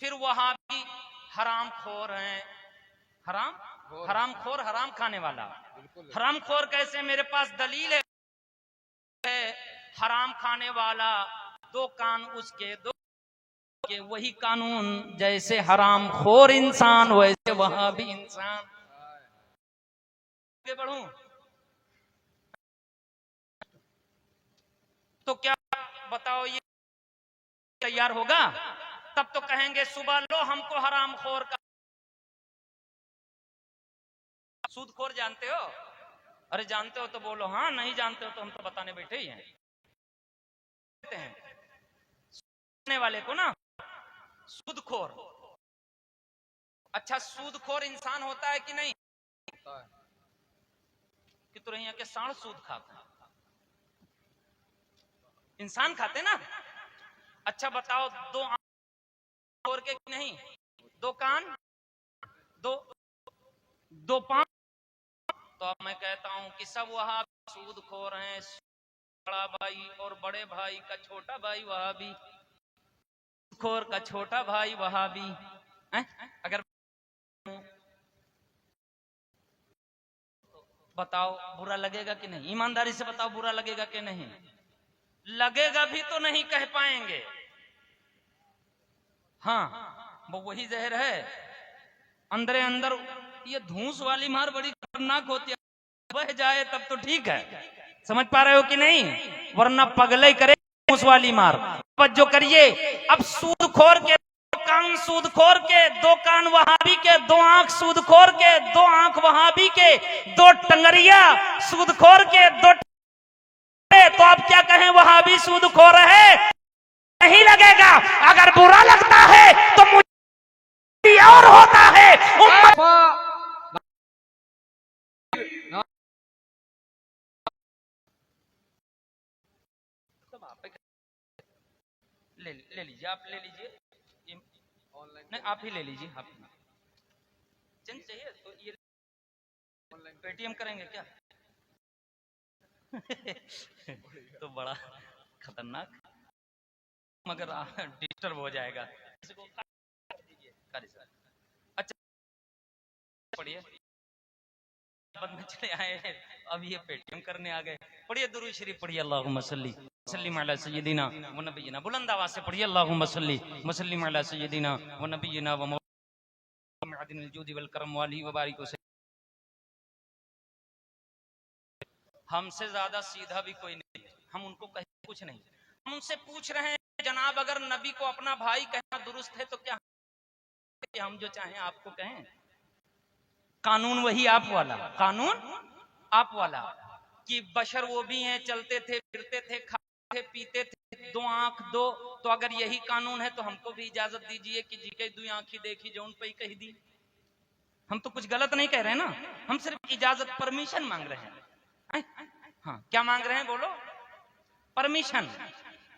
फिर वहाबी हराम खोर हैं। हराम खोर, हराम खाने वाला। हराम खोर कैसे? मेरे पास दलील है। हराम खाने वाला दो कान उसके दो के, वही कानून। जैसे हराम खोर इंसान वैसे वहाबी इंसान। आगे बढ़ूं तो क्या बताओ, ये तैयार होगा? तब तो कहेंगे सुबह लो हमको हराम खोर का। सूदखोर जानते हो? अरे जानते हो तो बोलो हाँ, नहीं जानते हो तो हम तो बताने बैठे ही हैं। सुनने वाले को ना सूदखोर। अच्छा सूदखोर इंसान होता है कि नहीं? कि तो यहाँ के साढ़ सूद खाते हैं, इंसान खाते ना। अच्छा बताओ, दो आंख खोर के नहीं, दो कान, दो दो पांव। तो अब मैं कहता हूं कि सब वहां सूदखोर हैं। बड़ा भाई और बड़े भाई का छोटा भाई वहाबी, खोर का छोटा भाई वहाबी। अगर बताओ बुरा लगेगा कि नहीं? ईमानदारी से बताओ बुरा लगेगा कि नहीं? लगेगा भी तो नहीं कह पाएंगे। हाँ वो वही जहर है अंदर अंदर। ये धूस वाली मार बड़ी खतरनाक होती है, बह जाए तब तो ठीक है। समझ पा रहे हो कि नहीं? वरना पगले करे धूस वाली मार। जो करिए, अब सूदखोर के कान, सूदखोर के दो कान वहाबी के, दो आंख सूदखोर के, दो आंख वहाबी के, दो टंगरिया सूदखोर के, दो। तो आप क्या कहें, वहाबी सूदखोर है? नहीं लगेगा। अगर बुरा लगता है तो मुझे और होता है। ले लीजिए, आप ले लीजिए, नहीं आप ही ले लीजिए। आप चेंज चाहिए तो ये पेटीएम करेंगे क्या? तो बड़ा खतरनाक, मगर डिस्टर्ब हो जाएगा। अच्छा पढ़िए, बाद में चले आए, अब ये पेटीएम करने आ गए। पढ़िए दुरूद शरीफ पढ़िए, अल्लाहुम्मा सल्ली सल्ली अला सय्यदिना व नबियिना, बुलंद आवाज से पढ़िए अल्लाहुम्मा सल्ली अला सय्यदिना व नबियिना व मौलाना जुदी वल करम वाली व बारिक वसल्लम। हमसे ज्यादा सीधा भी कोई नहीं है, हम उनको कहे कुछ नहीं, हम उनसे पूछ रहे हैं जनाब अगर नबी को अपना भाई कहना दुरुस्त है तो क्या हम जो चाहें आपको कहें? कानून वही आप वाला, कानून आप वाला कि बशर वो भी हैं, चलते थे, फिरते थे, खाते थे, पीते थे, दो आंख दो, तो अगर यही कानून है तो हमको भी इजाजत दीजिए कि जी के दो आंखी देखी जो उन पे ही कही दी। हम तो कुछ गलत नहीं कह रहे ना, हम सिर्फ इजाजत परमिशन मांग रहे हैं। हाँ, क्या मांग रहे हैं बोलो? परमिशन,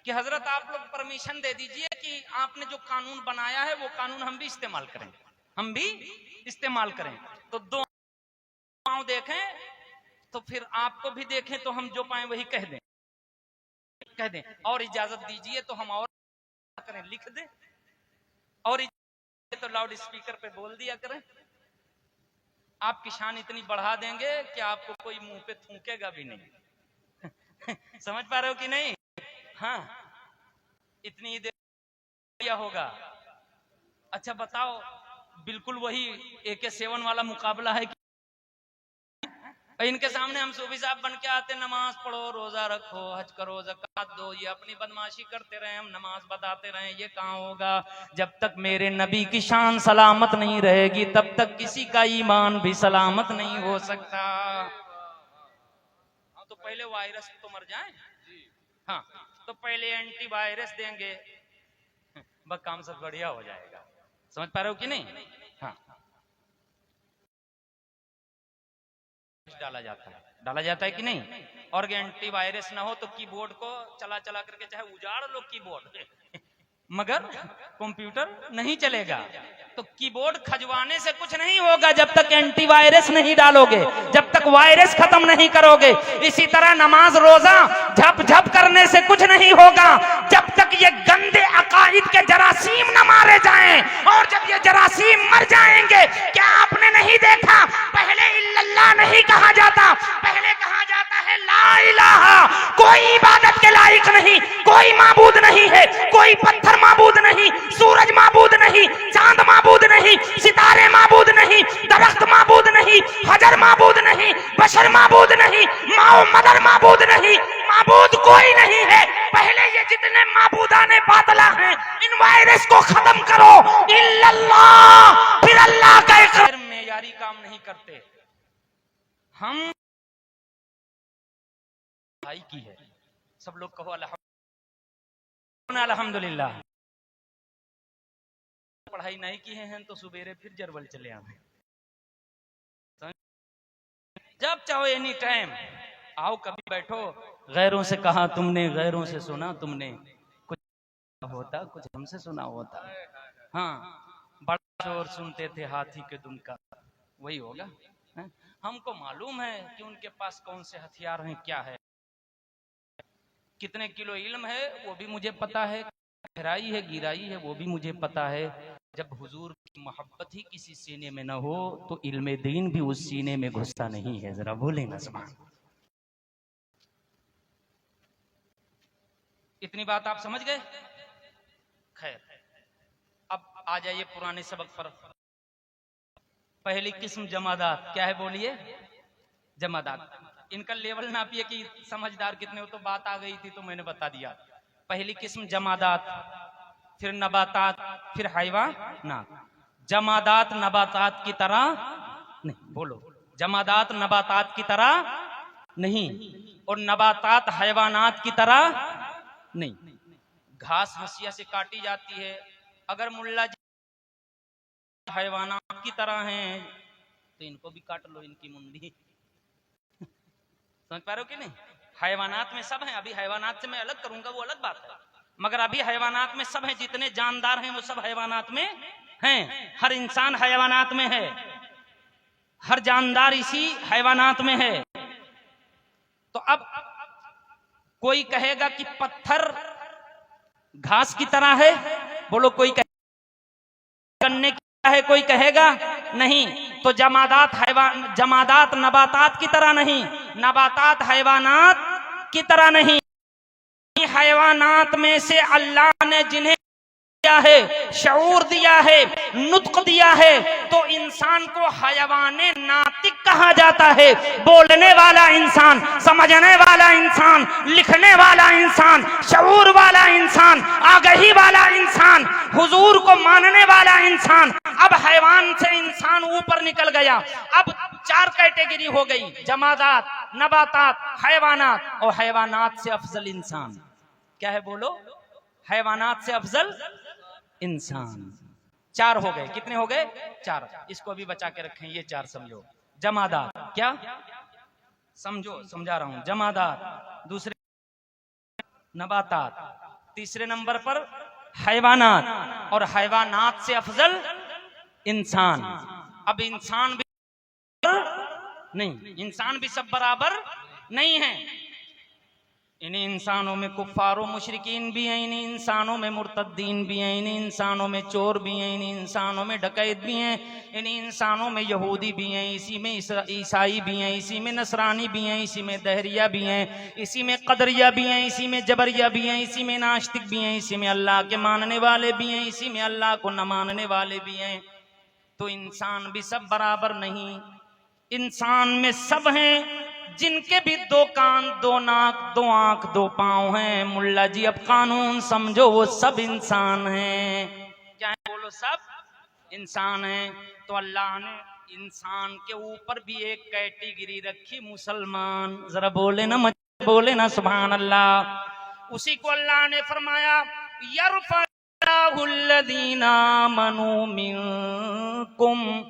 कि हजरत आप लोग परमिशन दे दीजिए कि आपने जो कानून बनाया है वो कानून हम भी इस्तेमाल करें, हम भी इस्तेमाल करें। तो दो पांव देखें तो फिर आपको भी देखें तो हम जो पाए वही कह दें, और इजाजत दीजिए तो हम और करें, लिख दें, और तो लाउड स्पीकर पे बोल दिया करें। आपकी शान इतनी बढ़ा देंगे कि आपको कोई मुंह पे थूकेगा भी नहीं। समझ पा रहे हो कि नहीं? हाँ, इतनी देर होगा। अच्छा बताओ, बिल्कुल वही AK-7 वाला मुकाबला है कि इनके सामने हम सूफी साहब बन के आते, नमाज पढ़ो, रोजा रखो, हज करो, ज़कात दो, ये अपनी बदमाशी करते रहे, हम नमाज बताते रहे, ये कहाँ होगा? जब तक मेरे नबी की शान सलामत नहीं रहेगी तब तक किसी का ईमान भी सलामत नहीं हो सकता। हाँ, तो पहले वायरस तो मर जाए, हाँ, तो पहले एंटीवायरस देंगे, बस काम सब बढ़िया हो जाएगा। समझ पा रहे हो कि नहीं? हाँ, डाला जाता है कि नहीं? और एंटीवायरस ना हो तो कीबोर्ड को चला करके चाहे उजाड़ लो कीबोर्ड, मगर कंप्यूटर नहीं चलेगा। तो कीबोर्ड खजवाने से कुछ नहीं होगा जब तक एंटीवायरस नहीं डालोगे, जब तक वायरस खत्म नहीं करोगे। इसी तरह नमाज रोजा झप करने से कुछ नहीं होगा जब तक ये गंदे अकाइद के जरासीम न मारे जाएं। और जब ये जरासीम मर जाएंगे, क्या आपने नहीं देखा पहले इल्लल्लाह नहीं कहा जाता, पहले कहा जाता है ला इलाहा, कोई इबादत के लायक नहीं, कोई माबूद नहीं है, कोई पत्थर माबूद नहीं, सूरज माबूद नहीं, चांद माबूद नहीं, सितारे माबूद नहीं, दरख्त माबूद नहीं, हजर माबूद नहीं, बशर माबूद नहीं, माओ मदर माबूद नहीं, माबूद कोई नहीं है। पहले ये जितने माबूदाने बातला हैं इन वायरस को खत्म करो, इल्लल्लाह, फिर अल्लाह का इकरार। मेयारी काम नहीं करते हम, भाई की है, सब लोग कहो अल्हम्दुलिल्लाह। पढ़ाई नहीं की है तो सुबेरे फिर जरवल चले आए, जब चाहो एनी टाइम आओ, कभी बैठो। गैरों से कहा तुमने, गैरों से सुना तुमने, कुछ होता कुछ हमसे सुना होता। हाँ, बड़ा शोर सुनते थे हाथी के दुम का, वही होगा। हमको मालूम है कि उनके पास कौन से हथियार हैं, क्या है, कितने किलो इल्म है वो भी मुझे पता है, गहराई है गिराई है वो भी मुझे पता है। जब हुजूर की मोहब्बत ही किसी सीने में न हो तो इल्मे दीन भी उस सीने में घुसता नहीं है। जरा बोले ना ज़बान। इतनी बात आप समझ गए? खैर, अब आ जाइए पुराने सबक पर। पहली किस्म जमादात क्या है बोलिए? जमादात। इनका लेवल नापिए कि समझदार कितने हो, तो बात आ गई थी तो मैंने बता दिया। पहली किस्म जमादात, फिर नबातात, फिर हैवानात। जमादात नबातात की तरह नहीं, बोलो, जमादात नबातात की तरह नहीं, और नबातात हैवानात की तरह नहीं। घास हंसिया से काटी जाती है, अगर मुल्ला जी हैवानात की तरह हैं तो इनको भी काट लो, इनकी मुंडी। समझ पा रहे हो कि नहीं? हैवानात में सब हैं, अभी हैवानात से मैं अलग करूंगा, वो अलग बात है, मगर अभी हैवानात में सब हैं, जितने जानदार हैं वो सब हैवानात में हैं। हर इंसान हैवानात में है, हर जानदार इसी हैवानात में है। तो अब कोई कहेगा कि पत्थर घास की तरह है, बोलो कोई कहेगा गन्ने की तरह है, कोई कहेगा नहीं। तो जमादात नबातात की तरह नहीं, नबातात हैवानात की तरह नहीं। हैवानात में से अल्लाह ने जिन्हें दिया है, शऊर दिया है, नुत्क दिया है, तो इंसान को हैवाने नातिक कहा जाता है। बोलने वाला इंसान, समझने वाला इंसान, लिखने वाला इंसान, शऊर वाला इंसान, आगही वाला इंसान, हुजूर को मानने वाला इंसान। अब हैवान से इंसान ऊपर निकल गया। अब 4 कैटेगरी हो गई, जमादात, नबातात, हैवानात। और हैवानात से अफजल इंसान क्या है? बोलो। हैवानात से अफजल इंसान। 4 हो गए। कितने हो गए? 4। इसको भी बचा के रखें, ये 4 समझो। जमादात क्या समझो, समझा रहा हूं। जमादात, दूसरे नबातात, तीसरे नंबर पर हैवानात, और हैवानात से अफजल इंसान। अब इंसान भी नहीं, इंसान भी सब बराबर नहीं है। इन्हीं इंसानों में कुफ्फारो मुशरिकीन भी हैं, इन्हीं इंसानों में मुर्तद्दीन भी हैं, इन्हीं इंसानों में चोर भी हैं, इन्हीं इंसानों में डकैत भी हैं, इन्हीं इंसानों में यहूदी भी हैं, इसी में ईसाई भी हैं, इसी में नसरानी भी हैं, इसी में दहरिया भी हैं, इसी में कदरिया भी हैं, इसी में जबरिया भी हैं, इसी में नास्तिक भी हैं, इसी में अल्लाह के मानने वाले भी हैं, इसी में अल्लाह को न मानने वाले भी हैं। तो इंसान भी सब बराबर नहीं। इंसान में सब हैं जिनके भी 2 कान, 2 नाक, 2 आंख, 2 पांव हैं। मुल्ला जी अब कानून समझो, वो सब इंसान हैं। क्या है? बोलो। सब इंसान हैं। तो अल्लाह ने इंसान के ऊपर भी एक कैटेगरी रखी, मुसलमान। जरा बोले ना, बोले ना सुभान अल्लाह। उसी को अल्लाह ने फरमाया, यरफ़अल्लाहुल्लज़ीना आमनू मिनकुम।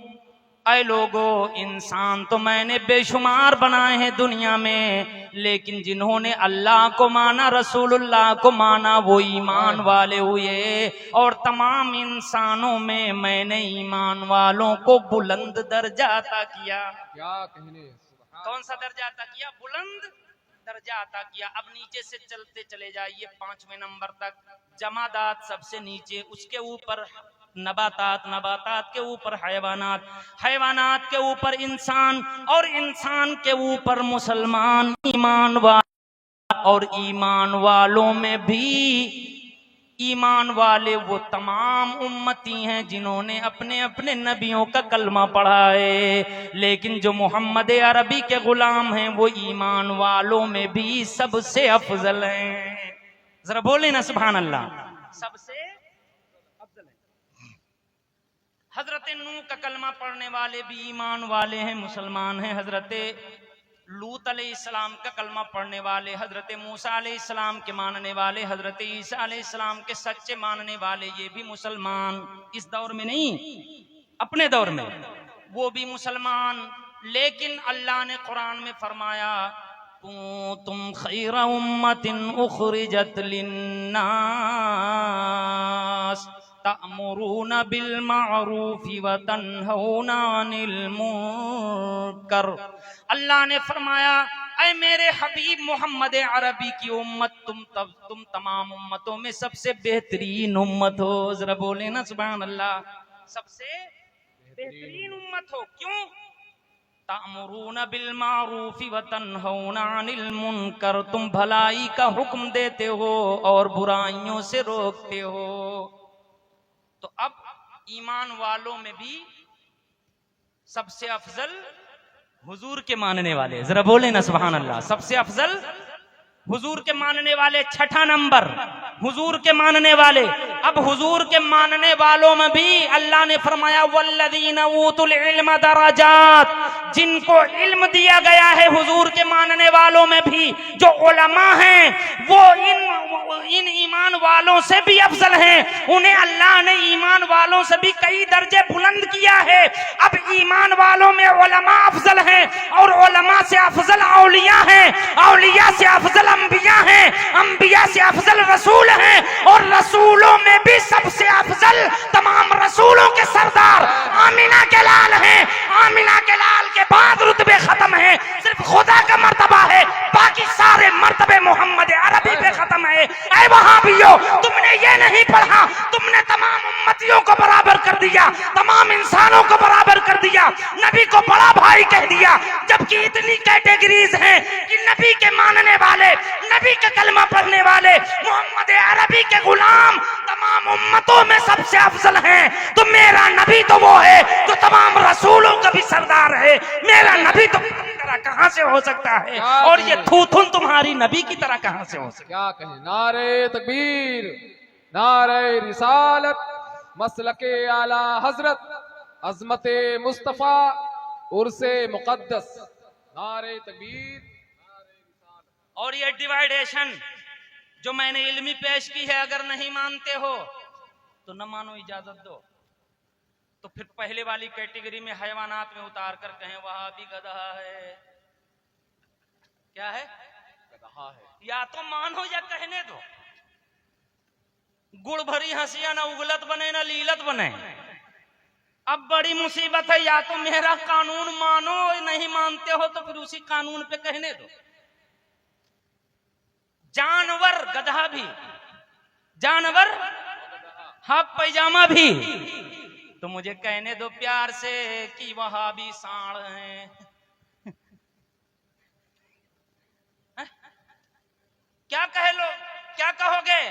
ऐ लोगो, इंसान तो मैंने बेशुमार बनाए हैं दुनिया में, लेकिन जिन्होंने अल्लाह को माना, रसूलुल्लाह को माना, वो ईमान वाले हुए। और तमाम इंसानों में मैंने ईमान वालों को बुलंद दर्जा अता किया। क्या कहने, कौन सा दर्जा अता किया? बुलंद दर्जा अता किया। अब नीचे से चलते चले जाइए 5वें नंबर तक। जमादात सबसे नीचे, उसके ऊपर नबातात, नबातात के ऊपर हैवानात, हैवानात के ऊपर इंसान, और इंसान के ऊपर मुसलमान, ईमान वाले। और ईमान वालों में भी ईमान वाले वो तमाम उम्मती हैं जिन्होंने अपने अपने नबियों का कलमा पढ़ा है। लेकिन जो मोहम्मद अरबी के गुलाम हैं, वो ईमान वालों में भी सबसे अफजल हैं। जरा बोले ना सुभान अल्लाह। सबसे अफजल है। हजरत नूह का कलमा पढ़ने वाले भी ईमान वाले हैं, मुसलमान हैं। हजरत लूत अलैहिस्सलाम का कलमा पढ़ने वाले, हजरत मूसा अलैहिस्सलाम के मानने वाले, हजरत ईसा अलैहिस्सलाम के सच्चे मानने वाले, ये भी मुसलमान। इस दौर में नहीं, अपने दौर में वो भी मुसलमान। लेकिन अल्लाह ने कुरान में फरमाया, तुम खैर उम्मतिन उखरिजत लिन्नास तअमुरूना बिल मारूफि व तन्हौना अनिल मुनकर। अल्लाह ने फरमाया, ऐ मेरे हबीब मोहम्मद अरबी की उम्मत, तुम तमाम उम्मतों में सबसे बेहतरीन उम्मत हो। जरा बोले ना सुभान अल्लाह। सबसे बेहतरीन उम्मत हो। क्यों? तअमुरूना बिल मारूफि व तन्हौना अनिल मुनकर। तुम भलाई का हुक्म देते हो और बुराइयों से रोकते हो। तो अब ईमान वालों में भी सबसे अफजल हुजूर के मानने वाले। जरा बोले ना सुभान अल्लाह। सबसे अफजल हुजूर के मानने वाले। 6ठा नंबर हुजूर के मानने वाले। अब हुजूर के मानने वालों में भी अल्लाह ने फरमाया, वल्लज़ीना ऊतुल इल्म दराजात। जिनको इल्म दिया गया है हुजूर के मानने वालों में भी जो उलमा हैं, वो इन ईमान वालों से भी अफजल हैं। उन्हें अल्लाह ने ईमान वालों से भी कई दर्जे बुलंद किया है। अब ईमान वालों में उलमा अफजल हैं, और उलमा से अफजल औलिया हैं, औलिया से अफजल अंबिया हैं, अंबिया से अफजल रसूल हैं, और रसूलों में भी सबसे अफजल तमाम रसूलों के सरदार आमिना के लाल हैं। आमिना के लाल के बाद रुतबे खत्म है, सिर्फ खुदा का मर्तबा है, बाकी सारे मर्तबे मोहम्मद अरबी पे खत्म है। ऐ वहाबियो, तुमने ये नहीं पढ़ा, तुमने तमाम उम्मतियों को बराबर कर दिया, तमाम इंसानों को बराबर कर दिया, नबी को बड़ा भाई कह दिया, जबकि इतनी कैटेगरीज हैं कि नबी के मानने वाले नबी का कलमा पढ़ने वाले, मोहम्मद अरबी के गुलाम तमाम उम्मतों में सबसे अफजल हैं, तो मेरा नबी तो वो है जो तमाम रसूलों का भी सरदार है। मेरा नबी तो तरह कहां से हो सकता है, और ये थूथुन तुम्हारी नबी की तरह कहां से हो सकता है? क्या कहें, नारे तकबीर, नारे रिसालत, मसलके आला हजरत, अजमते मुस्तफा, उर्से मुकद्दस, नारे तकबीर। और ये डिवाइडेशन जो मैंने इल्मी पेश की है, अगर नहीं मानते हो तो न मानो, इजाजत दो। तो फिर पहले वाली कैटेगरी में हैवानात में उतार कर कहें वहां भी गधा है। क्या है? गधा है। या तो मानो या कहने दो। गुड़ भरी हंसिया ना उगलत बने ना लीलत बने। अब बड़ी मुसीबत है, या तो मेरा कानून मानो, नहीं मानते हो तो फिर उसी कानून पे कहने दो। जानवर गधा भी, जानवर हाफ पैजामा भी, तो मुझे कहने दो प्यार से कि वहां भी सांड हैं। क्या कह लो, क्या कहोगे?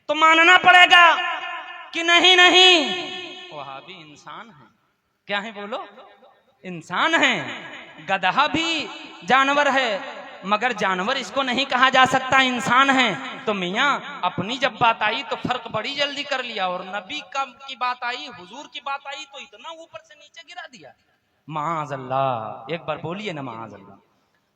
तो मानना पड़ेगा कि नहीं नहीं वहां भी इंसान है। क्या है बोलो? इंसान है। गधा भी जानवर है, मगर जानवर इसको नहीं कहा जा सकता, इंसान है। तो मियाँ अपनी जब बात आई तो फर्क बड़ी जल्दी कर लिया, और नबी की बात आई, हुजूर की बात आई तो इतना ऊपर से नीचे गिरा दिया। माअज़ल्लाह, एक बार बोलिए ना माअज़ल्लाह।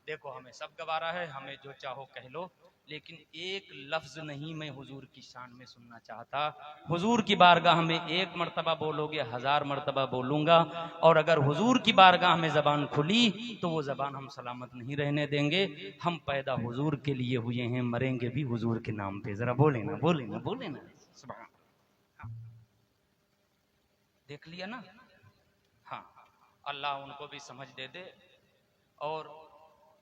देखो हमें सब गवारा है, हमें जो चाहो कह लो, लेकिन एक लफ्ज नहीं मैं हुजूर की शान में सुनना चाहता। हुजूर की बारगाह में एक मर्तबा बोलोगे, 1000 मर्तबा बोलूंगा, और अगर हुजूर की बारगाह में जबान खुली तो वो जबान हम सलामत नहीं रहने देंगे। हम पैदा हुजूर के लिए हुए हैं, मरेंगे भी हुजूर के नाम पे। जरा बोले ना, बोले ना, बोले ना। सुभान। देख लिया ना? हाँ, अल्लाह उनको भी समझ दे दे, और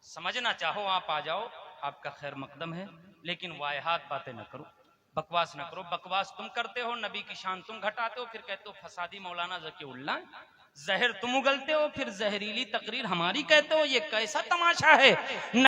समझना चाहो आप आ जाओ, आपका खैर मकदम है, लेकिन वायहात बातें न करो, बकवास न करो। बकवास तुम करते हो, नबी की शान तुम घटाते हो, फिर कहते हो फसादी मौलाना ज़कीउल्लाह। जहर तुम उगलते हो, फिर जहरीली तकरीर हमारी कहते हो। ये कैसा तमाशा है?